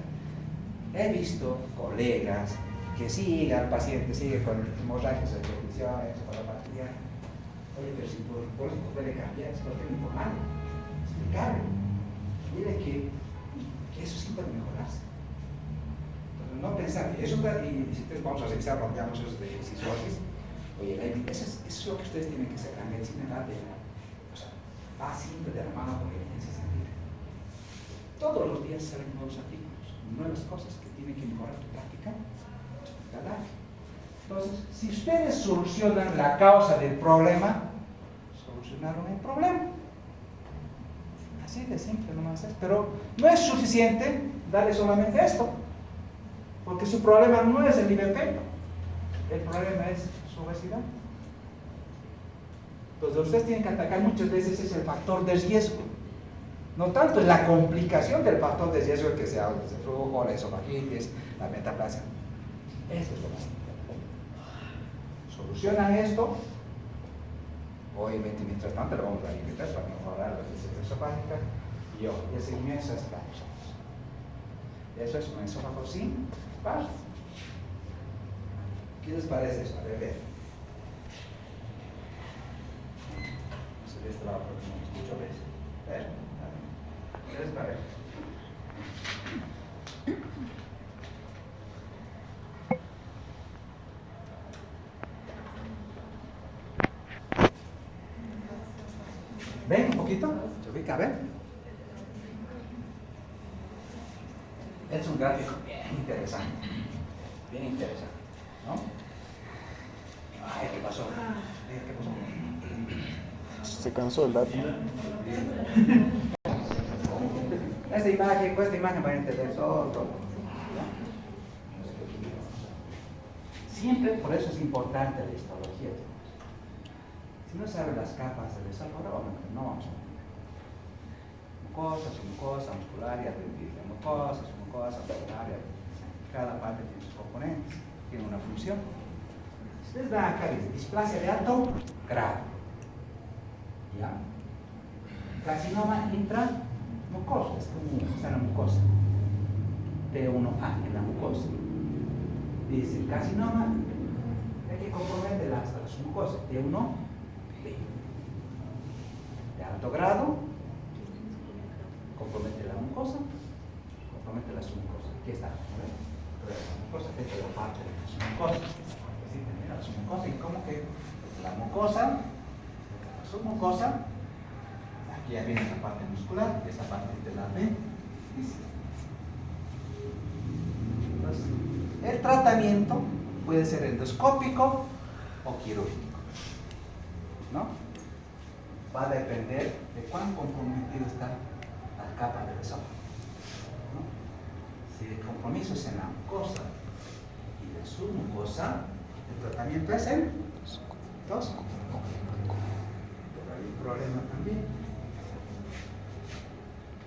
he visto colegas que sigue al paciente, sigue con hemorragias, repeticiones, con la partida. Oye, pero si por eso puede cambiar, es lo que me informal. Explicarle. Mire que eso sí puede mejorarse. Entonces, no pensar, y si ustedes vamos a revisar, digamos, esos de cisosis, oye, eso es lo que ustedes tienen que hacer. La medicina va siempre de la mano con la evidencia científica. Todos los días salen nuevos artículos, nuevas cosas que tienen que mejorar tu práctica hospitalaria. Entonces, si ustedes solucionan la causa del problema, solucionaron el problema. Así de simple nomás es. Pero no es suficiente darle solamente esto, porque su problema no es el nivel P, el problema es su obesidad. Entonces ustedes tienen que atacar muchas veces es el factor de riesgo, no tanto es la complicación del factor de riesgo que sea el reflujo, la esofagitis, la metaplasia. Esto es lo más importante. Solucionan esto, obviamente mientras tanto le vamos a limitar para mejorar la resistencia esofágica y el seguimiento es la eso es un esófago sin pasos. ¿Qué les parece eso? A ver. No sé de este lado porque no escucho veces. ¿Qué les parece? ¿Ven un poquito? ¿Se ubica? ¿Ven? Es un gráfico bien interesante, ¿no? Ay, ¿qué pasó? ¿Qué pasó? Se cansó el dato. Esta imagen van a entender todo. Siempre, por eso es importante la histología. Si no saben las capas del esófago, no vamos a ver. Mucosa muscularia, mucosa muscularia. Cada parte tiene sus componentes, tiene una función. Ustedes ven acá, dice, displasia de alto grado. ¿Ya? Carcinoma intramucoso, es como está en la mucosa. T1A en la mucosa. Dice, el carcinoma hay que comprometer las mucosas. T1B. De alto grado, compromete la mucosa, compromete la submucosa. Aquí está, ¿no? La mucosa, esta es la parte de la submucosa. Así termina la submucosa y como que la mucosa, la submucosa, aquí ya viene la parte muscular y esta parte de la B. Entonces, el tratamiento puede ser endoscópico o quirúrgico, ¿no? Va a depender de cuán comprometido está la capa del esófago, ¿no? Si el compromiso es en la mucosa y la submucosa, el tratamiento es en endoscópico. Pero hay un problema también.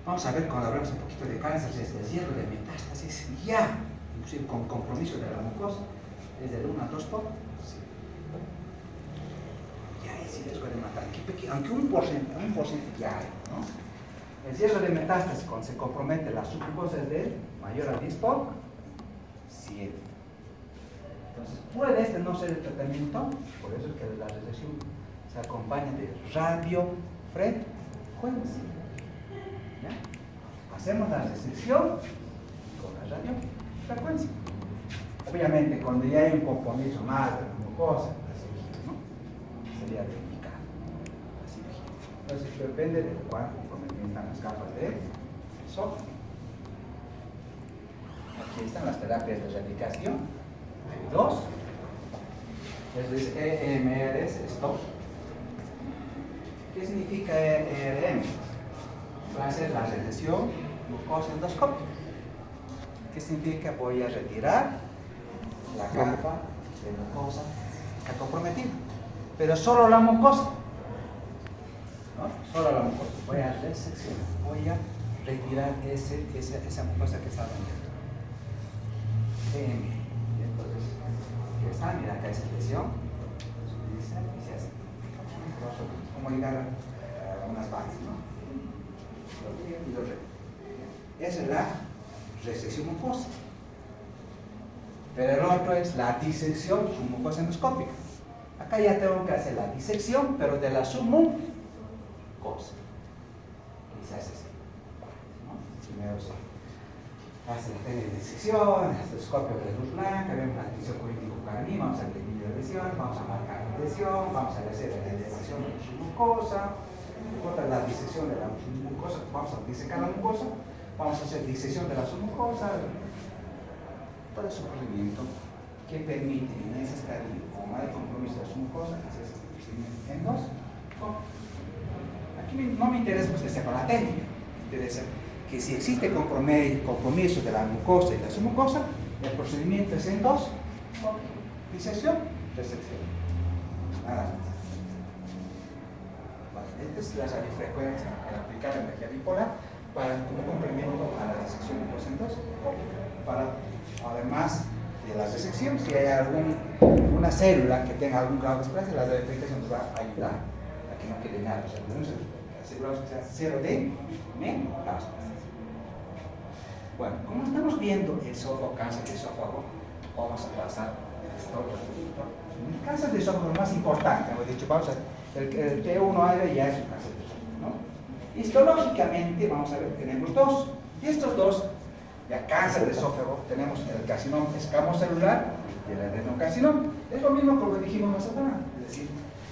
Vamos a ver cuando hablamos un poquito de cáncer, desde el hierro de metástasis, ya, inclusive con compromiso de la mucosa, desde el 1 a 2 por sí. Ya hay riesgo de matar, aunque un porcentaje ya hay, ¿no? El riesgo de metástasis cuando se compromete la submucosa es de mayor a 10 por 7. Entonces, puede no ser el tratamiento, por eso es que la resección se acompaña de radiofrecuencia. ¿Ya? Hacemos la resección con la radiofrecuencia. Obviamente, cuando ya hay un compromiso más de la mucosa, la cirugía, ¿no? Sería delicado la cirugía. Entonces, depende de cuán comprometidas están las capas de esófago. Aquí están las terapias de erradicación. Hay dos. Es EMR, es esto. ¿Qué significa ERM? Va a ser la resección mucosa endoscópica. ¿Qué significa? Voy a retirar la capa de mucosa que está comprometida. Pero solo la mucosa. ¿No? Solo la mucosa. Voy a reseccionar. Voy a retirar esa mucosa que está dentro. Entonces, ¿qué está? Mira, acá esa lesión. Y se hace. Como ligar a unas bases, ¿no? Esa es la resección mucosa. Pero el otro es la disección submucosa endoscópica. Acá ya tengo que hacer la disección, pero de la submucosa. Y se hace así, ¿no? Primero se hace la técnica de disección, el endoscopio de luz blanca, vemos la disección político-caraní, vamos a definir la lesión, vamos a marcar la lesión, vamos a hacer la elevación de la submucosa. La disección de la mucosa, vamos a disecar la mucosa, vamos a hacer disección de la submucosa, todo ese procedimiento que permite en ese estadio, como hay compromiso de la submucosa, hacer ese procedimiento en dos. Aquí no me interesa que usted sepa la técnica, me interesa que si existe compromiso de la mucosa y la submucosa, el procedimiento es en dos. Disección, resección. Nada más. Vale, esta es la radiofrecuencia aplicada en energía bipolar como complemento a la disección de en dos. Para, además de la resección, si hay alguna célula que tenga algún grado de displasia, la radiofrecuencia nos va a ayudar a que no quede nada. O sea, tenemos aseguramos que sea 0 de menos. Bueno, como estamos viendo el esófago, cáncer de esófago, vamos a pasar el cáncer de esófago más importante, hemos dicho, vamos a el T1A ya es un cáncer de esófago, ¿no? Histológicamente, vamos a ver, tenemos dos, y estos dos, ya cáncer de esófago, tenemos el carcinoma escamocelular y el adenocarcinoma. Es lo mismo que lo que dijimos más atrás, es decir,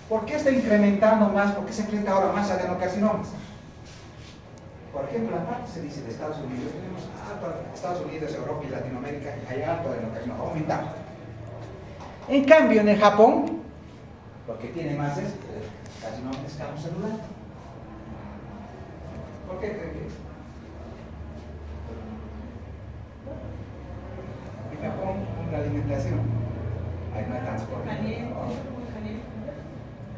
¿por qué está incrementando más? ¿Por qué se enfrenta ahora más adenocarcinomas? Por ejemplo, la parte se dice de Estados Unidos, tenemos Estados Unidos, Europa y Latinoamérica, y hay alto adenocarcinoma, aumentando. En cambio, en el Japón, lo que tiene más es el carcinoma escamocelular. ¿Por qué creen que es? En Japón, la alimentación, ahí no hay transporte.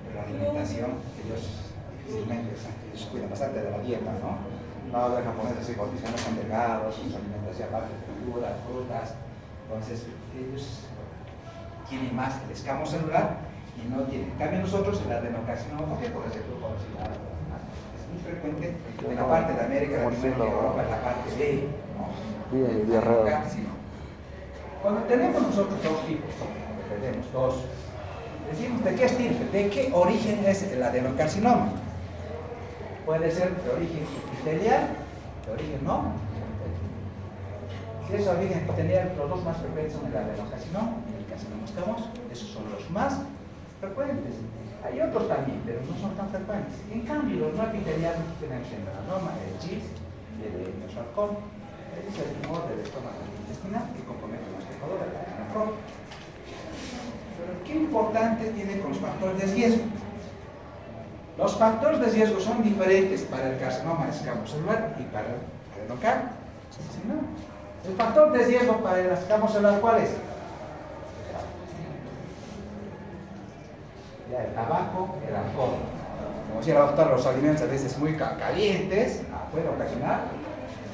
Pero la alimentación, ellos difícilmente, ellos cuidan bastante de la dieta, ¿no? No, los japoneses no son delgados, sus alimentación aparte de verduras, frutas, entonces ellos tienen más el escamo celular y no tienen. En cambio nosotros el adenocarcinoma, ¿por qué? Por ese flujo vaginal. Es muy frecuente en la parte de América Latina, Europa, en la parte de diarrea. Cuando tenemos nosotros dos tipos, tenemos dos, decimos de qué estirpe, de qué origen es el adenocarcinoma. Puede ser de origen epitelial, de origen no. Si es de origen epitelial, los dos más frecuentes son el adenocarcinoma y el carcinoma escamoso. Esos son los más frecuentes. Hay otros también, pero no son tan frecuentes. En cambio, los no epiteliales tenemos el melanoma, el GIST y el mesoarcoma. Ese es el tumor del estómago intestinal que compromete más que todo la cadena próxima. Pero qué importante tiene con los factores de riesgo. Los factores de riesgo son diferentes para el carcinoma escamocelular y para el adenocarcinoma. ¿Sí, no? El factor de riesgo para el escamocelular, ¿cuál es? Ya, el tabaco, el alcohol. Como decía la doctora, los alimentos a veces muy calientes pueden ocasionar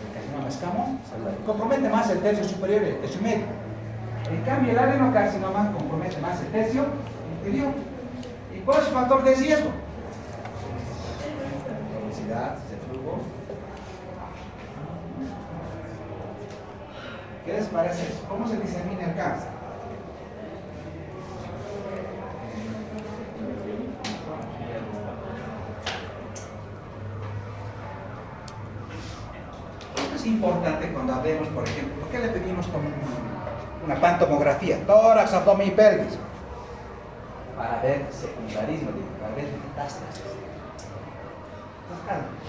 el carcinoma escamocelular. Compromete más el tercio superior y el tercio medio. En cambio, el adenocarcinoma compromete más el tercio inferior. ¿Y cuál es el factor de riesgo? De flujo. ¿Qué les parece eso? ¿Cómo se disemina el cáncer? Esto es importante cuando hablemos, por ejemplo, ¿por qué le pedimos una pantomografía? Tórax, abdomen y pelvis. Para ver secundarismo, para ver metástasis.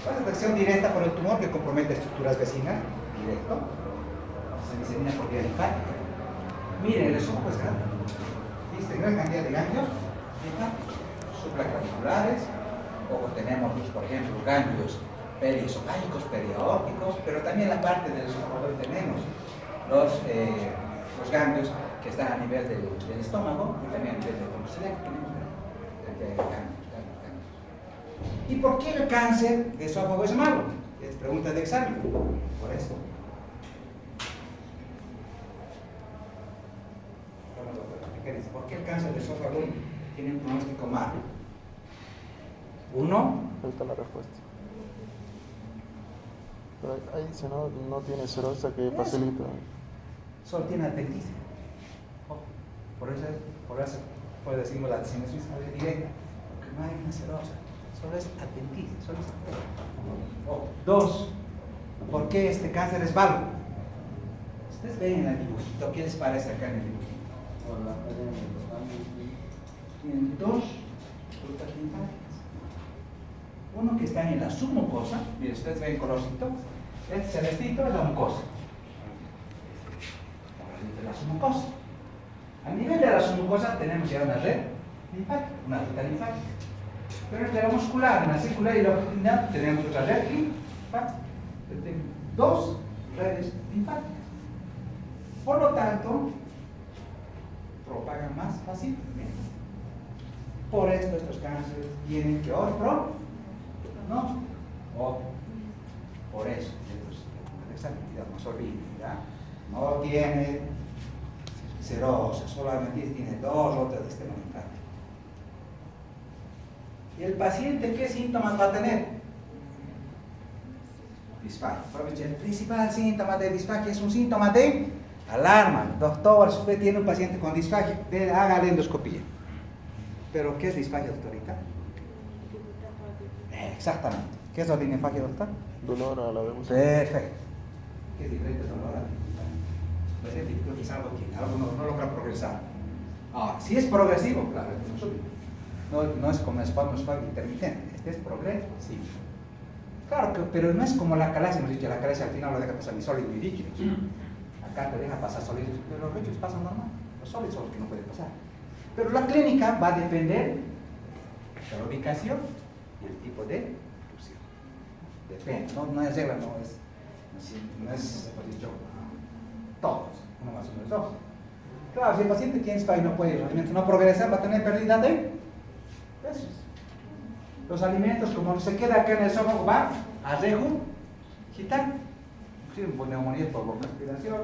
La detección directa por el tumor que compromete estructuras vecinas, directo, se disemina por vía linfática. Miren, el esófago es grande. Existe gran cantidad de ganglios linfáticos, supraclaviculares, o tenemos, por ejemplo, ganglios periesofágicos, periaórticos, pero también la parte del esófago tenemos los ganglios que están a nivel del estómago y también a nivel del tonsillar. Tenemos ganglios. ¿Y por qué el cáncer de esófago es malo? Es pregunta de examen. Por eso. ¿Por qué el cáncer de esófago tiene un pronóstico malo? Uno. Ahí está la respuesta. Pero ahí dice, no tiene serosa que facilita. Solo tiene adventicia. Por eso puede decirnos la diseminación directa. Porque no hay una serosa. Solo es adventicia, solo es adventicia. Dos, ¿por qué este cáncer es malo? Ustedes ven en el dibujito, ¿qué les parece acá en el dibujito? Tienen dos rutas linfáticas. Uno que está en la submucosa, miren, ustedes ven el colorcito, Este celestito es la mucosa. La submucosa. A nivel de la submucosa tenemos ya una red linfática, una ruta linfática. Pero entre la muscular, en la circular y la longitudinal tenemos otra red linfática. Tenemos dos redes linfáticas. Por lo tanto, propagan más fácilmente. Por esto estos cánceres tienen que otro, ¿no? Otro. Por eso, esa actividad no se olvide, ¿ya? No tiene serosa, solamente tiene dos rotas de sistema linfático. ¿Y el paciente qué síntomas va a tener? Disfagia. El principal síntoma de disfagia es un síntoma de alarma. Doctor, si usted tiene un paciente con disfagia, haga la endoscopía. ¿Pero qué es disfagia, doctorita? Exactamente. ¿Qué es la disfagia, doctor? Dolor a la vez. Perfecto. ¿Qué es diferente dolor a la paciente creo que es algo que algo no logra progresar. Ahora, si es progresivo, claro, no es como el espasmo intermitente, este es progresivo. Claro, pero no es como la calasia, nos dice, la calasia al final lo deja pasar ni sólido ni líquido. Acá te deja pasar sólidos, pero los líquidos pasan normal, los sólidos son los que no pueden pasar. Pero la clínica va a depender de la ubicación y el tipo de erupción. Depende, no es regla, no es por dicho, todos, uno más uno es dos. Claro, si el paciente tiene disfagia y no puede, los alimentos no progresan, va a tener pérdida de pesos. Los alimentos, como se queda acá en el esófago, va a regurgitar. Inclusive neumonía por boca aspiración.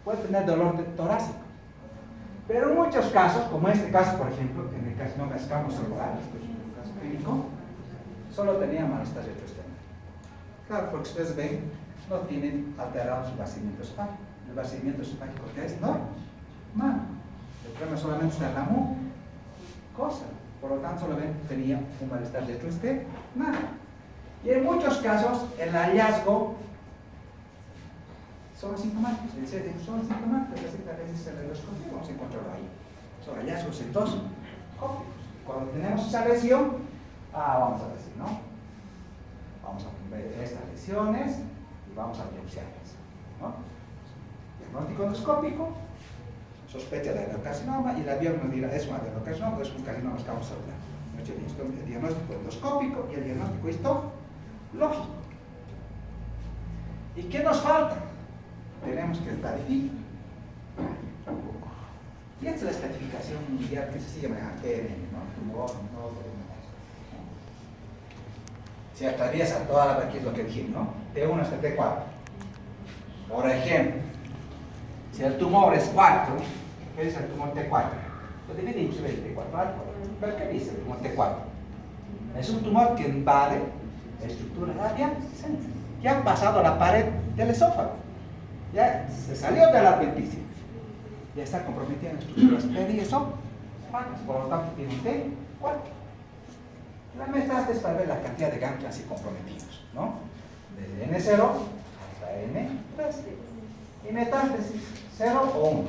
Puede tener dolor torácico. Pero en muchos casos, como este caso, por ejemplo, en el carcinoma escamocelular, esto es un caso clínico, solo tenía malestar retroesternal. Claro, porque ustedes ven, no tienen alterado su vaciamiento esofágico. El vaciamiento esofágico que es normal. El problema solamente está en la mucosa. Por lo tanto, solamente tenía un malestar retroesternal. Y en muchos casos, el hallazgo son asintomáticos. Son asintomáticos, a veces en la endoscopia vamos a encontrarlo ahí. Son hallazgos endoscópicos. Cuando tenemos esa lesión, vamos a decir, ¿no? Vamos a ver estas lesiones y vamos a biopsiarlas, ¿no? Diagnóstico endoscópico, sospecha de adenocarcinoma y la biopsia nos dirá, ¿es un adenocarcinoma o es un carcinoma escamocelular? El diagnóstico endoscópico y el diagnóstico histológico. ¿Y qué nos falta? Tenemos que estratificar. Y esta es la estratificación mundial que se sigue manejando, ¿no? Se atraviesa toda la, aquí es lo que dijimos, ¿no? T1 hasta T4. Por ejemplo, si el tumor es 4, ¿qué dice el tumor T4? Lo divide inclusive el T4, ¿pero qué dice el tumor T4? Es un tumor que invade la estructura adyacente, que ha pasado a la pared del esófago, ya se salió de la adventicia, ya está comprometida en estructuras periesófagas, por lo tanto tiene un T4. La metástasis para ver la cantidad de ganglios así comprometidos, ¿no? Desde N0 hasta N3. Y metástasis 0 o 1.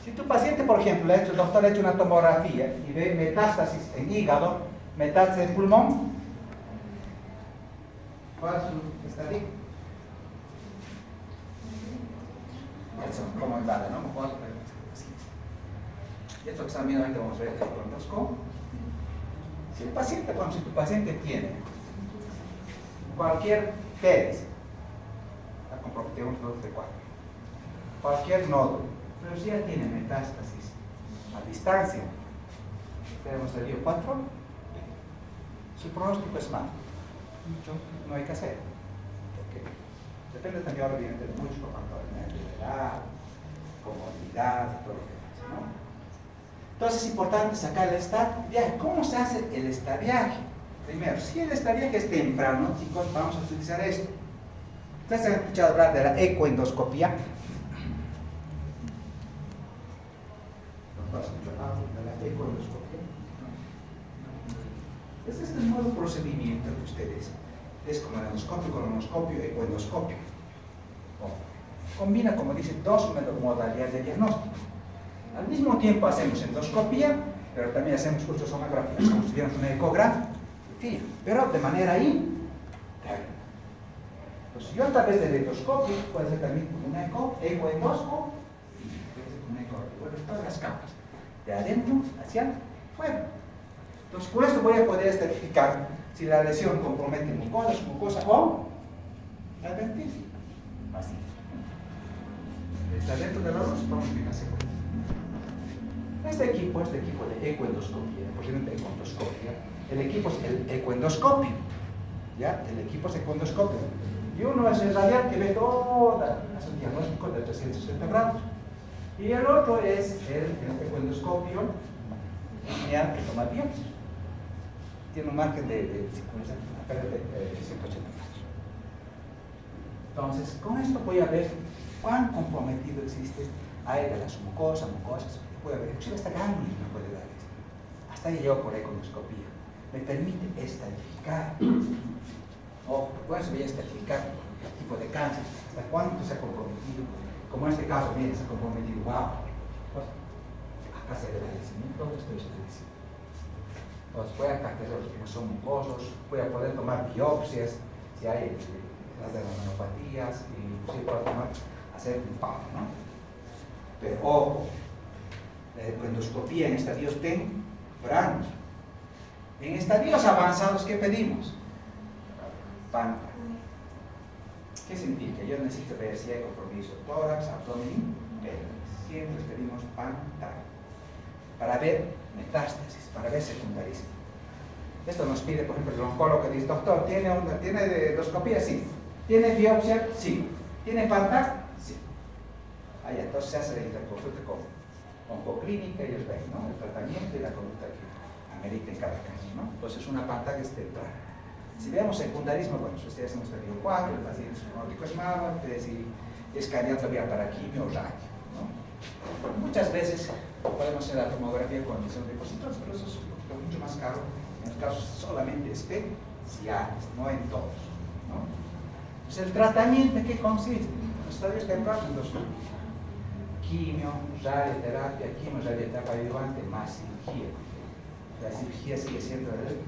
Si tu paciente, por ejemplo, el doctor le ha hecho una tomografía y ve metástasis en hígado, metástasis en pulmón, ¿cuál es su estadio? Eso, ¿cómo invade, no? Y esto que también ahorita vamos a ver el broncoscopio. Si el paciente, bueno, si tu paciente tiene cualquier TERES, la comprometido 1, 2, 3, 4, cualquier nódulo, pero si ya tiene metástasis a distancia, tenemos estadio 4, su pronóstico es malo. Mucho no hay que hacer. Porque depende también obviamente de muchos factores, de edad, comodidad, todo lo que pasa, ¿no? Entonces es importante sacar el estadiaje. ¿Cómo se hace el estadiaje? Primero, si el estadiaje es temprano, chicos, vamos a utilizar esto. ¿Ustedes han escuchado hablar de la ecoendoscopía? De la ecoendoscopía. Este es el nuevo procedimiento de ustedes. Es como el endoscopio, colonoscopio, ecoendoscopio. Combina, como dice, dos modalidades de diagnóstico. Al mismo tiempo hacemos endoscopía, pero también hacemos ultrasonografía, como si viéramos una ecografía, pero de manera interna. Entonces, yo a través del endoscopio puedo hacer también una ecoendoscopia. Bueno, todas las capas, de adentro hacia afuera. Entonces, con esto voy a poder identificar si la lesión compromete mucosa o adventicia. Así. Está dentro de la luz, vamos a fijarse. Este equipo de ecoendoscopia, posiblemente ecoendoscopia, el equipo es el ecoendoscopio. ¿Ya? El equipo es ecoendoscopio. Y uno es el radial que ve toda, es un diagnóstico de 360 grados. Y el otro es el ecoendoscopio lineal que toma biopsia. Tiene un margen de 180 grados. Entonces, con esto voy a ver cuán comprometido existe hay de las mucosas. Voy a ver, inclusive hasta ganglios me puede dar esto. Hasta ahí yo por ecoendoscopía. Me permite estadificar. Ojo, con eso voy a estadificar el tipo de cáncer, hasta cuánto se ha comprometido. Como en este caso, miren, se ha comprometido, wow. Acá se ve la lesión, todo esto es lesión. Entonces voy a captar los que son mucosos, voy a poder tomar biopsias, si hay las de las manopatías, y si puedo hacer un PAP, ¿no? Pero ojo, la endoscopía en estadios tempranos. En estadios avanzados, ¿qué pedimos? PANTA. ¿Qué significa? Yo necesito ver si hay compromiso tórax, abdomen y pelvis. Siempre pedimos PANTA para ver metástasis, para ver secundarismo. Esto nos pide, por ejemplo, el oncólogo que dice, doctor, ¿tiene endoscopía? Sí. ¿Tiene biopsia? Sí. ¿Tiene PANTA? Sí. Ahí entonces se hace la interconsulta con oncoclínica, ellos ven, ¿no? El tratamiento y la conducta que amerita en cada caso, ¿no? Entonces una PANTA que es temprana. Si vemos secundarismo, bueno, si ustedes hemos tenido 4, el paciente es nórdico es malo, si es candidato todavía para quimio o radio, ¿no? Muchas veces podemos hacer la tomografía con emisión de positrones, pero eso es mucho más caro en los casos solamente especiales, no en todos, ¿no? Pues el tratamiento, ¿en qué consiste? Los estadios tempranos en dos grupos: quimio, radioterapia, adjuvante más cirugía. La cirugía sigue siendo el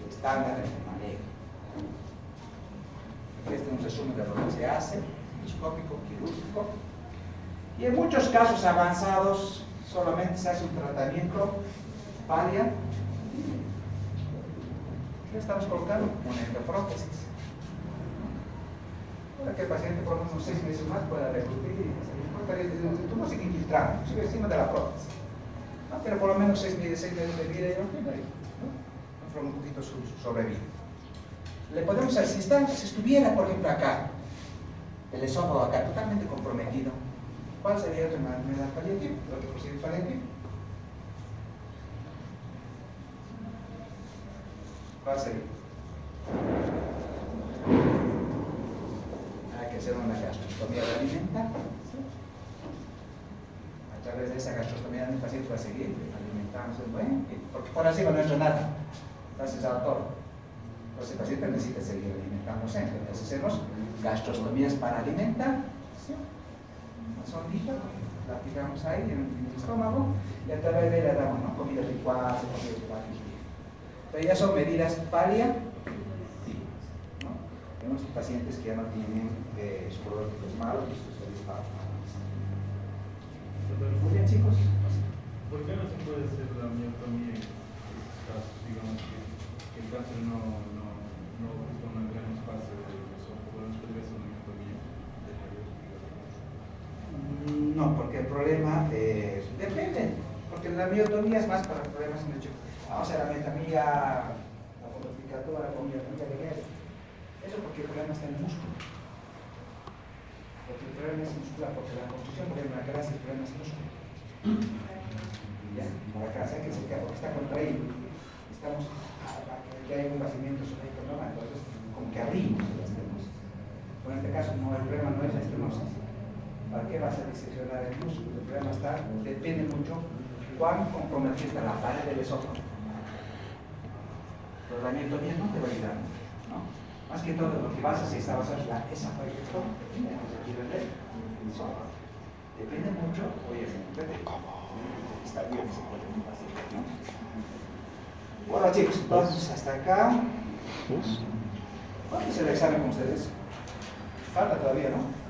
estándar en el manejo. Este es un resumen de lo que se hace, endoscópico, quirúrgico. Y en muchos casos avanzados solamente se hace un tratamiento paliativo. ¿Qué estamos colocando? Una endoprótesis. Para que el paciente por unos 6 meses más pueda reclutir y el tumor sigue infiltrando, sigue encima de la prótesis. ¿No? Pero por lo menos 6 meses de vida y ¿no? Un poquito su sobrevida. Le podemos hacer, si estuviera, por ejemplo, acá, el esófago acá totalmente comprometido, ¿cuál sería otra enfermedad paliativa? ¿Otro procedimiento paliativo? ¿Cuál sería? Hay que hacer una gastrostomía de alimentar. A través de esa gastrostomía el paciente va a seguir alimentándose, bueno, porque por arriba no entra nada. Entonces, autor, entonces el paciente necesita seguir alimentándose. Entonces hacemos gastrostomías para alimentar. ¿Sí? Una sondita, la aplicamos ahí en el estómago y a través de ella damos, ¿no? Comidas licuadas, pero ya son medidas paliativas, ¿no? Tenemos pacientes que ya no tienen suprológicos malos y sus estadios malos. Muy bien, chicos. ¿Por qué no se puede hacer la miotomía en estos casos? Digamos que el cáncer no ocupa un gran espacio de esófago, ¿no se puede hacer una miotomía de mayor? No, porque el problema depende, porque la miotomía es más para problemas en el hecho. Vamos a la miotomía, la fotoaplicadora con miotomía de guerra. Eso porque el problema está en el músculo. Porque el problema es muscular, porque la construcción, por ejemplo, la grasa, el problema es el músculo. ¿Ya? Por acá, o sea que porque está contraído. Estamos que hay un vaciamiento sobre el normal, entonces como que abrimos la estenosis. Pero en este caso no, el problema no es la estenosis. ¿Para qué vas a diseccionar el músculo? El problema está, depende mucho cuán comprometida está la pared del esófago. Pero la miotomía no te va a ayudar mucho, ¿no? Más que todo lo que vas a hacer es esa pared del esófago. Depende mucho, obviamente, de cómo está bien ese cuerpo del paciente, ¿no? Bueno, chicos, entonces hasta acá. ¿Cuál es el examen con ustedes? Falta todavía, ¿no?